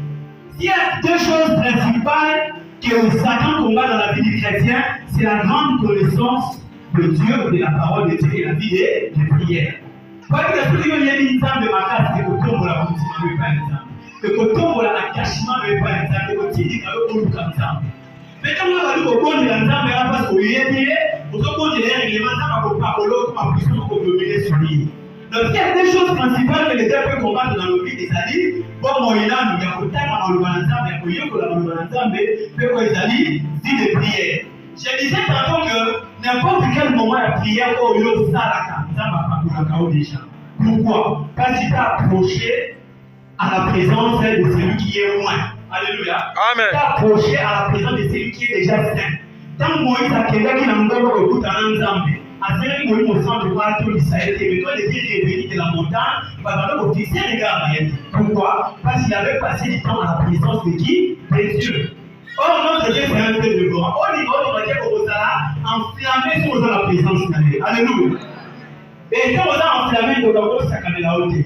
Il y a deux choses principales que Satan combat dans la vie du chrétien, c'est la grande connaissance de Dieu, de la parole de Dieu et la vie de prière. Parce que ce qu'il y a une exemple de ma classe, c'est que tombe la continuité de pas exemple. Que tombe la cachement de pas exemple, que tu dis que tu as exemple. Mais quand on va dire que tu as exemple, parce que tu es bien, vous avez des règlements, ça va pas l'autre, ma puissance pour dominer sur lui. Donc il y a des choses principales que les deux peuvent combattre dans nos vies, c'est-à-dire, bon, moi, il y a un peu de temps à l'ensemble, il y a un peu de prière. Je disais tantôt que n'importe quel moment de prière, il y a un salaka, ça va pas déjà. Pourquoi? Parce qu'il t'a approché à la présence de celui qui est loin. Alléluia. Amen. Il t'a approché à la présence de celui qui est déjà saint. Tant Moïse a quelqu'un qui n'a pas beaucoup d'ensemble. À ce moment où on sent de voir tout l'Israël, et quand le Dieu est venu de la montagne, il va falloir fixer les gars. Pourquoi? Parce qu'il avait passé du temps à la présence de qui? De Dieu. Or, notre Dieu, c'est un peu de gloire. Au niveau de notre Dieu, on va enflammer sur la présence de Dieu. Alléluia. Et quand on a enflammé, on va s'accamer la haute.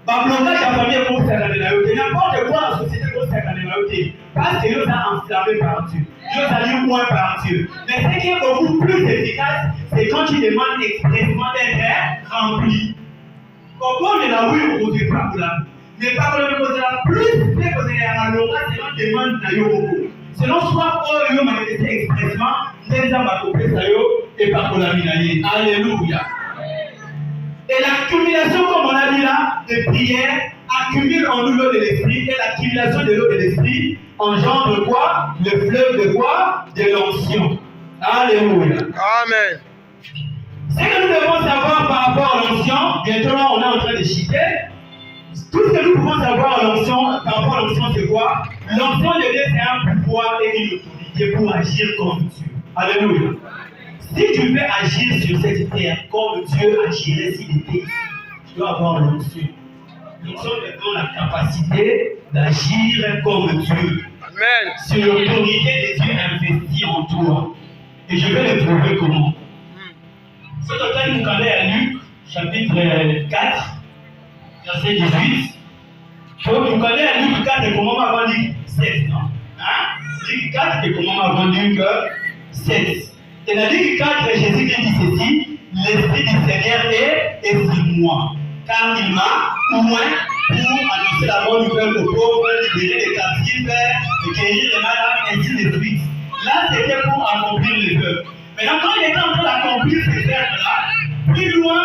Par blocage, la famille est pour s'accamer la haute. N'importe quoi, la société est pour s'accamer la haute. Parce que Dieu a enflammé par Dieu. Dieu a dit moins par Dieu. Mais ce qui est beaucoup plus efficace, c'est quand tu demandes expressément d'être rempli. Pourquoi on est là, oui, on ne pose pas pour là. Mais par le même là, plus c'est que c'est à l'oral, c'est qu'on demande à Yoko. Selon soit, on lui manifesté expressément, les hommes à couper ça et par la minaye. Alléluia. Et l'accumulation, comme on a dit là, de prière, accumule en nous l'eau de l'esprit, et l'accumulation de l'eau de l'esprit engendre quoi? Le fleuve de quoi? De l'onction. Alléluia. Amen. Ce que nous devons savoir par rapport à l'onction, bientôt là on est en train de chiter. Tout ce que nous pouvons savoir à l'onction, par rapport à l'onction, c'est quoi? L'onction de Dieu, c'est un pouvoir et une autorité pour agir comme Dieu. Alléluia. Si tu veux agir sur cette terre comme Dieu agirait s'il était, tu dois avoir l'onction. L'onction te donne la capacité d'agir comme Dieu. Amen. C'est l'autorité de Dieu investie en toi. Et je vais le prouver comment. Ce que nous connaissons à Luc, chapitre 4, verset 18. Donc, nous connaissons à Luc 4 et comment avant Luc 7. Non? Hein? Luc 4 et comment avant Luc 7. Et dans Luc 4, Jésus dit ceci: l'Esprit du Seigneur est sur moi, car il m'a oint pour annoncer la bonne nouvelle aux pauvres, libérer les captifs, guérir les malades, ainsi de suite. Là, c'était pour accomplir les œuvres. Maintenant, quand il était en train d'accomplir ces œuvres-là, plus loin,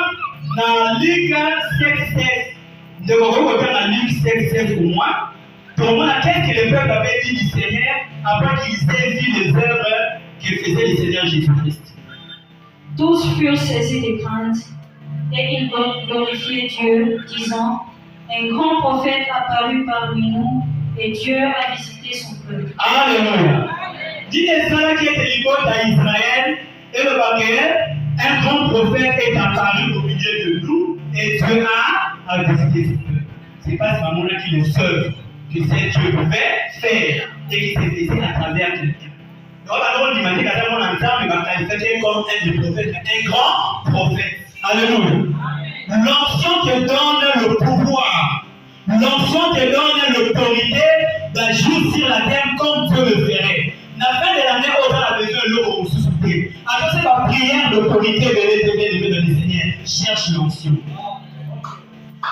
dans Luc 7, 16, de regarder dans Luc 7, 16 au moins, pour moi, qu'est-ce que le peuple avait dit du Seigneur après qu'il ait vu les œuvres que faisait le Seigneur Jésus-Christ. Tous furent saisis de crainte et ils glorifiaient Dieu, disant: un grand prophète apparut parmi nous et Dieu a visité son peuple. Alléluia. Dis les gens qui étaient libres à Israël et le baguette, un grand prophète est apparu au milieu de nous et Dieu a visité son peuple. C'est pas ce moment-là qui le seul que c'est Dieu pouvait faire et qui s'est fait à travers quelqu'un. Donc, on imagine qu'à mon ensemble, il va qualifier comme un des prophètes, un grand prophète. Alléluia. L'onction te donne le pouvoir. L'onction te donne l'autorité d'agir sur la terre comme Dieu le ferait. La fin de l'année, on a besoin de l'eau pour se soutenir. Alors, c'est la prière d'autorité de l'éternel de le Seigneur. Cherche l'onction.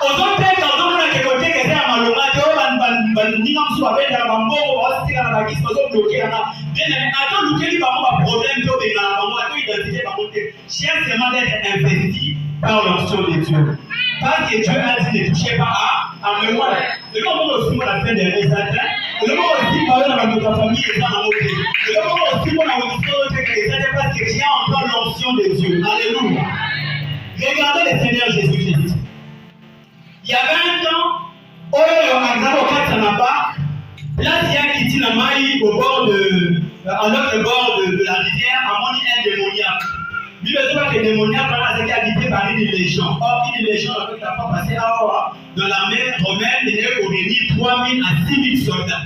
ozoteka ozomona kekotekesa ya malonga te oyo baninga mosusu babendaka bambongo baotika na bakisi bazoblokelanga bien-aimé atolukeli bango baproblème te obengana bango atoidentifie bango te cherche seulement d'être investi par l'onction de Dieu parce que Dieu a dit ne touchez pas à mémoire et comme on aussi la fin des résultats et comme on aussi parler dans notre famille et dans notre pays et comme on aussi on a aussi parce que j'ai encore l'onction de Dieu. Alléluia. Regardez le Seigneur Jésus-Christ. Il y avait un temps où il y avait un grand cas de la barque. Là, il y a qui dit la maille au bord de, à l'autre bord de la rivière, à mon un démoniaque. Lui, le soir que le démoniaque, là, c'est habité par une légion. Or, une légion, la fois passé dans la mer romaine, il y avait au réuni 3000 à 6000 soldats.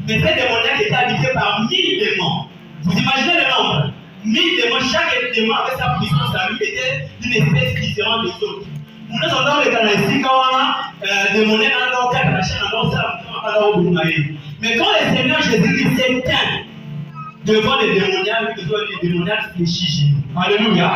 Mais ce démoniaque était habité par 1000 démons. Vous imaginez le nombre? 1000 démons, chaque démon avait sa puissance à lui, était d'une espèce différente des autres. Nous sommes dans les canaliers, quand on a des monnaies dans leur cas, la chaîne dans ça, mais quand le Seigneur Jésus-Christ s'éteint devant les démoniaques, les démoniaques fléchissent. Alléluia.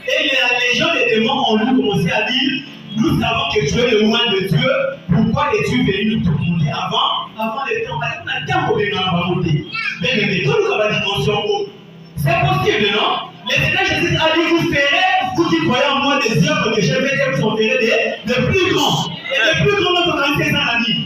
Et les légions des démons ont lui commencé à dire nous savons que tu es le roi de Dieu, pourquoi es-tu venu nous tourmenter avant le temps? On a un temps pour venir à monter. Mais tout le monde a dimension haute. C'est possible, non? Le Seigneur Jésus a dit vous ferez, vous qui croyez en moi, des œuvres que je vais faire, vous en ferez des plus grands. Et les plus grands notre qualité dans la vie.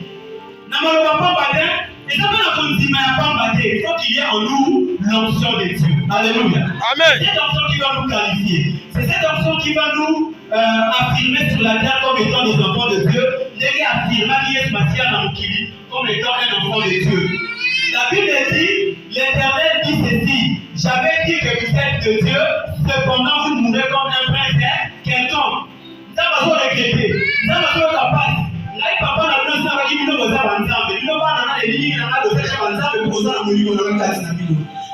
N'a pas battu, et ça va la continuer à pas battre. Il faut qu'il y ait en nous l'onction de Dieu. Alléluia. Amen. C'est cette onction qui va nous qualifier. C'est cette onction qui va nous affirmer sur la terre comme étant des enfants de Dieu. Les affirmer qui est matière dans le kili comme étant un enfant de Dieu. La Bible dit, l'Éternel dit ceci, j'avais dit que vous êtes de Dieu, cependant vous mourrez comme un prince quelqu'un. Nous avons regretté, nous avons capable. Là, papa n'a plus ça, il nous a ensemble. Il nous a donné des lignes, il nous a donné des ensemble pour nous avoir mis dans le cas de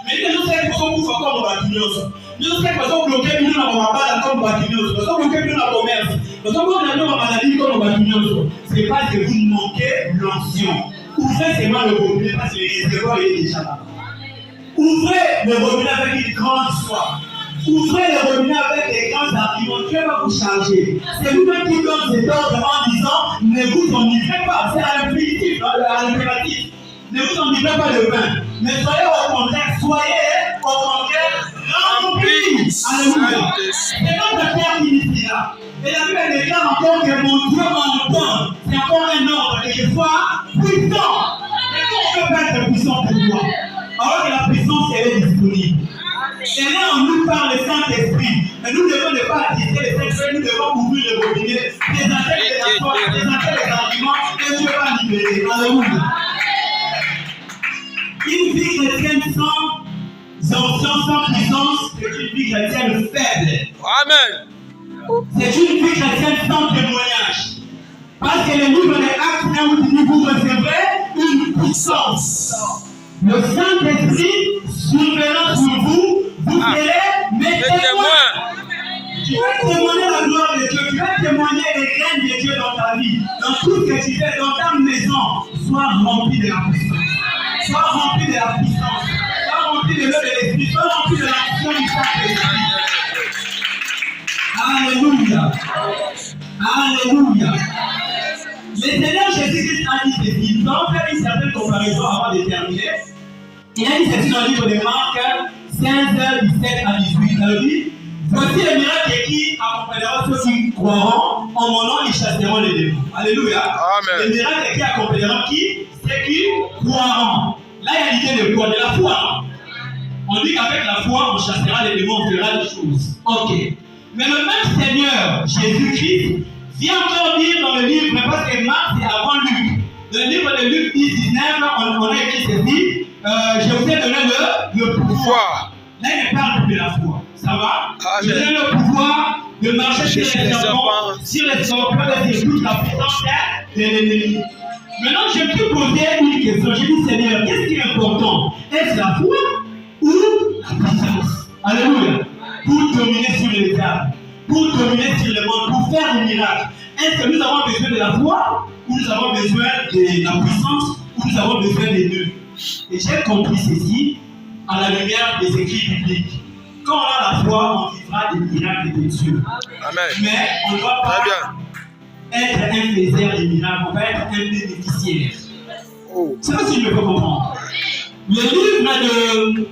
mais nous sommes comme vous comme bâtiments. Nous sommes comme bloqués, nous n'avons pas comme bâtiments. Nous sommes bloqués, nous n'avons commerce. Nous sommes bloqués, nous n'avons maladie comme bâtiments. C'est parce que vous manquez l'onction. Ouvrez seulement le robinet parce que le réservoir est déjà là. Ouvrez le robinet avec une grande soif. Ouvrez le robinet avec des grands arguments. Dieu va vous changer. C'est vous-même qui donne cet ordre en disant ne vous enivrez pas. C'est à l'impératif. Ne vous enivrez pas de vin. Mais soyez au contraire remplis. Alléluia. C'est notre Père qui dit là. Et la Bible déclare encore que mon Dieu m'entend. C'est encore un ordre que je sois puissant. Et qu'on peut pas être puissant pour moi. Alors que la puissance, elle est disponible. Elle est en nous par le Saint-Esprit. Mais nous devons ne pas attirer le Saint-Esprit, nous devons ouvrir le robinet, présenter les apports, présenter les arguments, et Dieu va libérer. Alléluia. Une vie chrétienne sans onction, sans puissance, c'est une vie chrétienne faible. Amen. C'est une vie chrétienne sans témoignage. Parce que le livre des Actes 1 où dit vous recevrez une puissance. Le Saint-Esprit survenant sur vous, vous serez mes témoins. Tu vas témoigner la gloire de Dieu, tu vas témoigner les règnes de Dieu dans ta vie, dans tout ce que tu fais, dans ta maison. Sois rempli de la puissance. Sois rempli de la puissance. Sois rempli de l'eau de l'esprit. Sois rempli de l'action du Saint-Esprit. Alléluia. Alléluia. Le Seigneur Jésus-Christ a dit ceci. Nous allons faire une certaine comparaison avant de terminer. Il a dit ceci dans le livre de Marc 15:17 à 18. Il a dit voici le miracle qui accompagnera ceux qui croiront en mon nom, ils chasseront les démons. Alléluia. Amen. Le miracle qui accompagnera qui? Ceux qui croiront. Là, il y a l'idée de quoi? De la foi. On dit qu'avec la foi, on chassera les démons, on fera des choses. Ok. Mais le même Seigneur, Jésus-Christ, vient encore dire dans le livre, mais parce que Marc, c'est avant Luc. Dans le livre de Luc 10:19, on a écrit ceci, je vous ai donné le pouvoir. Là, il parle de la foi. Ça va? Je vous ai le pouvoir de marcher sur les serpents, sur les scorpions et sur toute la puissance de l'ennemi. Maintenant, je peux poser une question. Je dis, Seigneur, qu'est-ce qui est important? Est-ce la foi ou la puissance? Alléluia. Pour dominer sur les diables, pour dominer sur le monde, pour faire des miracles. Est-ce que nous avons besoin de la foi ou nous avons besoin de la puissance ou nous avons besoin des deux? Et j'ai compris ceci à la lumière des écrits bibliques. Quand on a la foi, on vivra des miracles de Dieu. Amen. Mais on ne doit pas être un faiseur de miracles, on va être un bénéficiaire. C'est pas si je peux comprendre. Le livre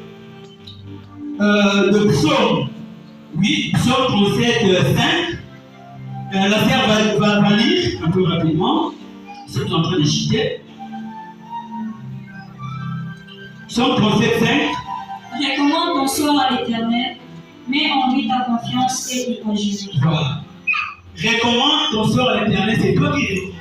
de Psaume, oui, Psaume 37, 5. La sœur va lire un peu rapidement. C'est en train de chuter. Psaume 37, 5. Recommande ton sort à l'Éternel, mets en lui ta confiance et il agira. Voilà. Recommande ton sort à l'Éternel, c'est toi qui recommandes.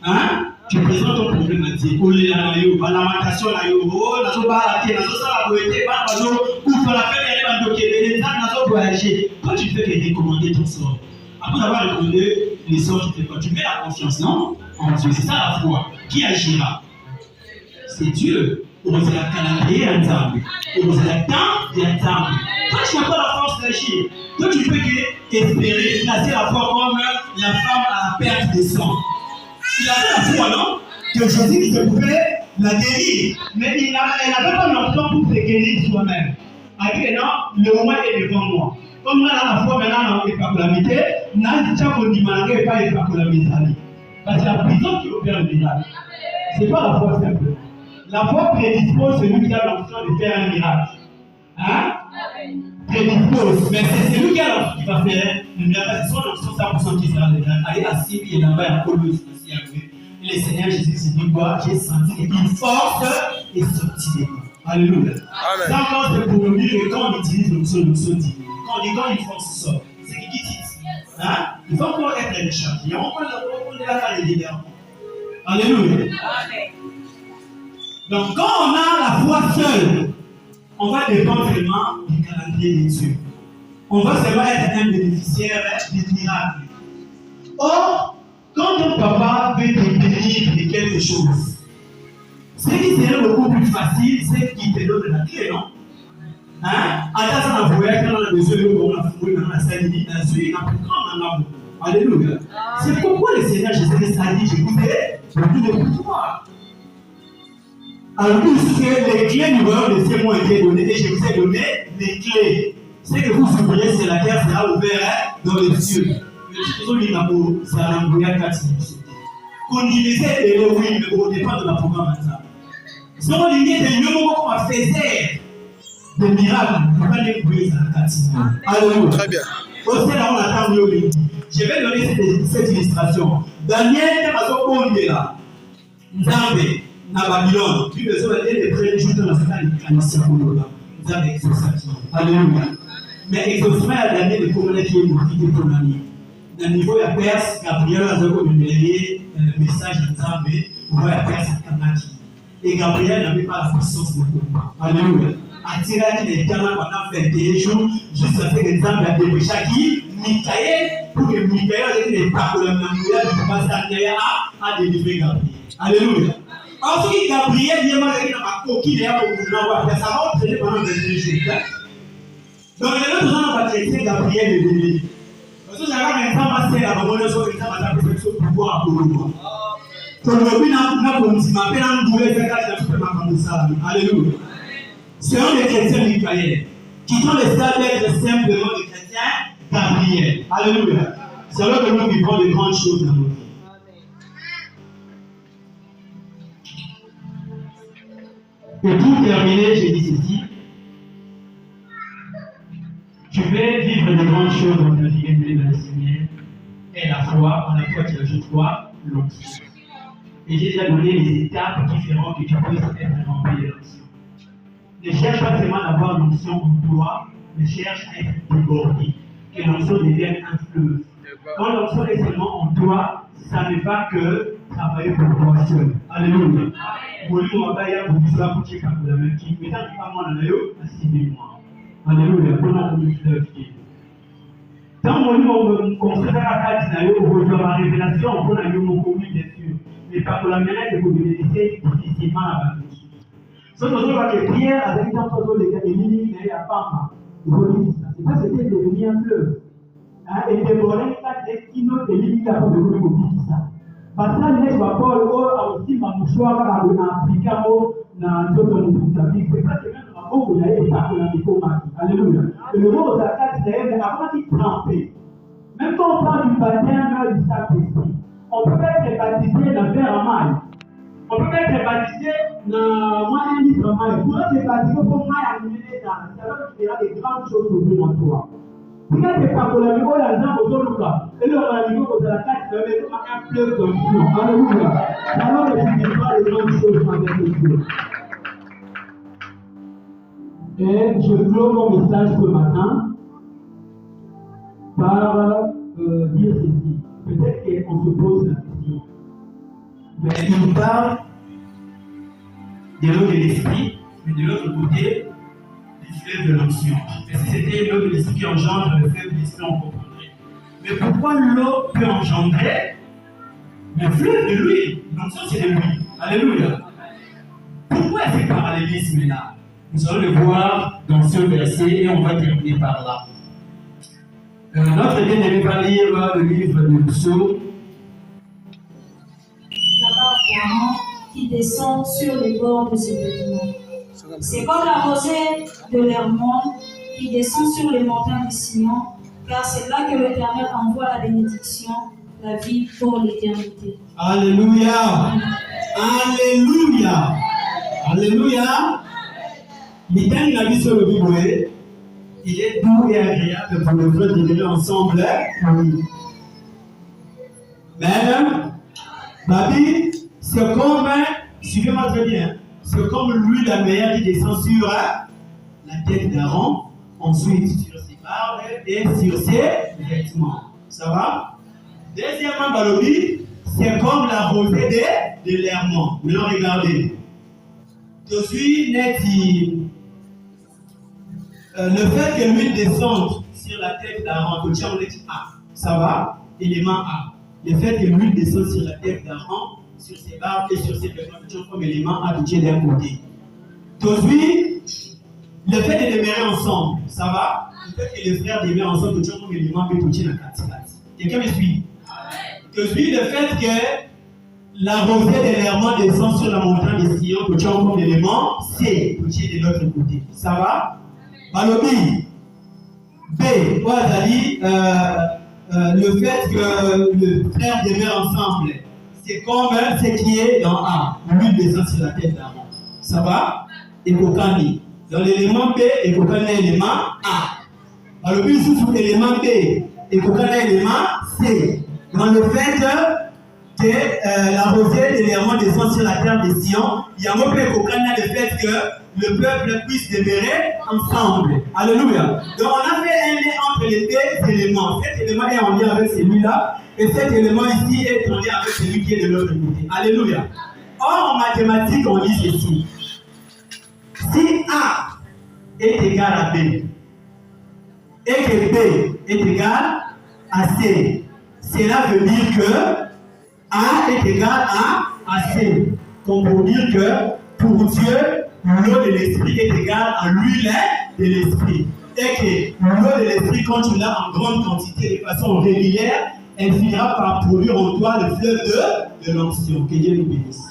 Hein? Tu présentes ton problème à Dieu. Oh, la lamentation, la yo, la soba, la terre, la soba, la poété, la soba, ou sur la fête, elle va bloquer, les gens, la soba, voyager. Toi, tu fais que recommander ton sort. Après avoir recommandé les sorts, tu fais quoi? Tu mets la confiance, non? En Dieu, c'est ça la foi. Qui agira? C'est Dieu. On vous a calendrier ensemble. On vous a temps d'ensemble. Toi, tu n'as pas la force d'agir. Toi, tu peux espérer placer la foi comme la femme à la perte de sang. Il avait la foi, non? Que Jésus pouvait la guérir. Mais elle n'avait pas l'option pour se guérir soi-même. Elle dit non, le moment est devant moi. Comme on a la foi maintenant dans l'épaculamité, on a dit qu'on dit malgré pas l'épaculamité. Parce que la prison qui opère le miracle. Ce n'est pas la foi simplement. La foi prédispose celui qui a l'option de faire un miracle. Hein? Prédispose. Mais c'est celui qui a l'option qui va faire le miracle. C'est son option 100% qui sera le miracle. Allez assis, puis il y a là-bas un colosse aussi à lui. Et le Seigneur Jésus s'est dit quoi? J'ai senti qu'une force est sortie de moi. Alléluia. Ça encore c'est pour nous dire que quand on utilise l'option divine, quand on dit quand une force sort, c'est qui dit. Hein? Il faut encore être rechargé. Il y a encore on est là à les leaders. Alléluia. Donc quand on a la foi seule, on va dépendre vraiment du calendrier de Dieu. On va seulement être un bénéficiaire des miracles. Or, quand ton papa veut te bénir de quelque chose, ce qui serait beaucoup plus facile, c'est qu'il te donne la clé, non? Hein? Attends, ça n'a voyagé dans la maison, on a fouillé dans la salle, il a suivi, il a pris comme un amour. Alléluia. C'est pourquoi le Seigneur Jésus a dit, je vous ai donné le pouvoir. Alors, puisque les clés du royaume de Dieu m'ont été données et je vous ai donné les clés. Ce que vous ouvrirez, c'est la terre sera ouverte dans les cieux. C'est un brouillard 4. Conduisez et le oui, mais au départ de la programme. Si on dit que le moment qu'on faisait des miracles, on va les brouiller à la 4. Alléluia. Très bien. Aussi, là, on attend le je vais donner cette illustration. Daniel, il est là. Nzambe. Na Babylone, puis les autres étaient très juste dans la salle de Canissa pour nous là. Nous avons exaucé. Alléluia. Mais exaucé à Daniel de Commander qui est mourir de ton ami. Dans le niveau de la Perse, Gabriel a envoyé un message de Nzambe pour la Perse à Kanaki. Et Gabriel n'avait pas la puissance de combat. Alléluia. Attiré les talents pendant 21 jours, jusqu'à ce que Nzambe a dépêché qui Mikaël, pour que Mikaël ait des paroles de Basania a délivré Gabriel. Alléluia. Ensuite, Gabriel vient avec la coquille et ça va entraîner pendant 22 jours. Donc, les autres gens vont traiter Gabriel et Denis. Parce que j'avais un temps passé à la bonne chose et ça va taper sur le pouvoir pour le moment. Donc, le but n'a pas dit, ma peine en douleur, c'est qu'elle a fait ma comme ça. Alléluia. C'est un des chrétiens Michael qui sont les stades d'être simplement des chrétiens Gabriel. Alléluia. C'est alors que nous vivons de grandes choses dans nos vies. Et pour terminer, je dis ceci. Tu veux vivre de grandes choses dans ta vie, aimer le Seigneur, et la foi, à la fois tu ajoutes quoi? L'onction. Et j'ai déjà donné les étapes différentes que tu peux être rempli de l'onction. Ne cherche pas seulement d'avoir l'onction en toi, mais cherche à être débordé, que l'onction devienne un fleuve. Quand l'onction est seulement en toi, ça n'est pas que travailler pour toi seul. Alléluia. Molimo abaya bubisa kucheka kula meki metaki kama nayo asimimwa. Alléluia. Kuna kumfiki. Tant molimo considère kati na yo reçoit la révélation pour la yomo commun bien sûr. Mais pas pour la manière de communiquer difficilement à la so nous avons que Pierre avec tant de gens de et à Pamba. C'est pas c'était devenu un fleuve. Et dévorer ça des kilos de l'île à de l'île ça. Parce que là, Paul a aussi ma mouchoir à appliquer dans d'autres mots. C'est pas que même ma mot, vous n'avez pas que la diplomatie. Alléluia. Et le mot, c'est avant qu'il trempait. Même quand on parle du baptême du Saint-Esprit, on peut être baptisé dans verre en maille. On peut être baptisé dans moins un litre en maille. Pour être baptisé, il faut maille accumuler dans. C'est alors que tu verras des grandes choses au en toi. Si tu n'es pas pour le niveau, l'argent au Toluca, et le niveau de la carte, tu vas mettre un fleuve dans le fond. Alléluia. Alors que tu ne pas les grandes choses avec le Dieu. Et je clôt mon message ce matin par dire ceci. Peut-être qu'on se pose la question. Mais il nous parle de l'eau de l'esprit, mais de l'autre côté, du fleuve de l'onction. Et si c'était l'eau de l'esprit qui engendre le fleuve de l'esprit, on comprendrait. Mais pourquoi l'eau peut engendrer le fleuve de l'huile? L'onction, c'est de l'huile. Alléluia. Pourquoi ce parallélisme-là? Nous allons le voir dans ce verset et on va terminer par là. Notre bien-aimé va lire le livre de Psaume. La barbe d'Aaron qui descend sur les bords de ses vêtements. C'est comme la rosée de l'Hermon qui descend sur les montagnes de Sion, car c'est là que l'Éternel envoie la bénédiction, la vie pour l'éternité. Alléluia! Alléluia! Alléluia! L'éternel la vie sur le Bible, il est doux et agréable pour le peuple de vivre ensemble. Même, Babi, c'est comme, suivez-moi très bien, c'est comme l'huile amer qui descend sur la tête d'Aaron, ensuite sur ses barbes et sur ses vêtements. Ça va? Deuxièmement, Balobi, c'est comme la rosée de l'Hermon. Maintenant, regardez. Je suis net. Le fait que l'huile descende sur la tête d'Aaron, on est A. Ça va? Élément A. Le fait que l'huile descende sur la tête d'Aaron, sur ses barbes et sur ses vêtements, comme élément A de d'un côté. Ensuite, le fait de demeurer ensemble, ça va? Le fait que les frères demeurent ensemble, comme élément B de la carte. Quelqu'un me suit? Ensuite, le fait que la rosée de l'Hermon descend sur la montagne de Sion, comme élément C, de l'autre côté. Ça va? Balobi. B. Ouazali, le fait que le frère demeure ensemble, c'est comme ce qui est dans A. L'huile descend sur la tête d'Aaron. Ça va? Et Kokani. Dans l'élément B, et Kokani est l'élément A. Balobi sous l'élément B, et Kokani est l'élément C. Dans le fait que la rosée de l'Hermon descend sur la terre de Sion, il y a un peu le fait que le peuple puisse demeurer ensemble. Alléluia. Donc on a fait un lien entre les deux éléments. Cet élément est en lien avec celui-là, et cet élément ici est en lien avec celui qui est de l'autre côté. Alléluia. Or en mathématiques, on dit ceci. Si A est égal à B, et que B est égal à C, cela veut dire que A est égal à C. Comme pour dire que pour Dieu, l'eau de l'esprit est égale à l'huile de l'esprit. Et que l'eau de l'esprit, quand tu l'as en grande quantité de façon régulière, elle finira par produire en toi le fleuve de l'onction. Que Dieu nous bénisse.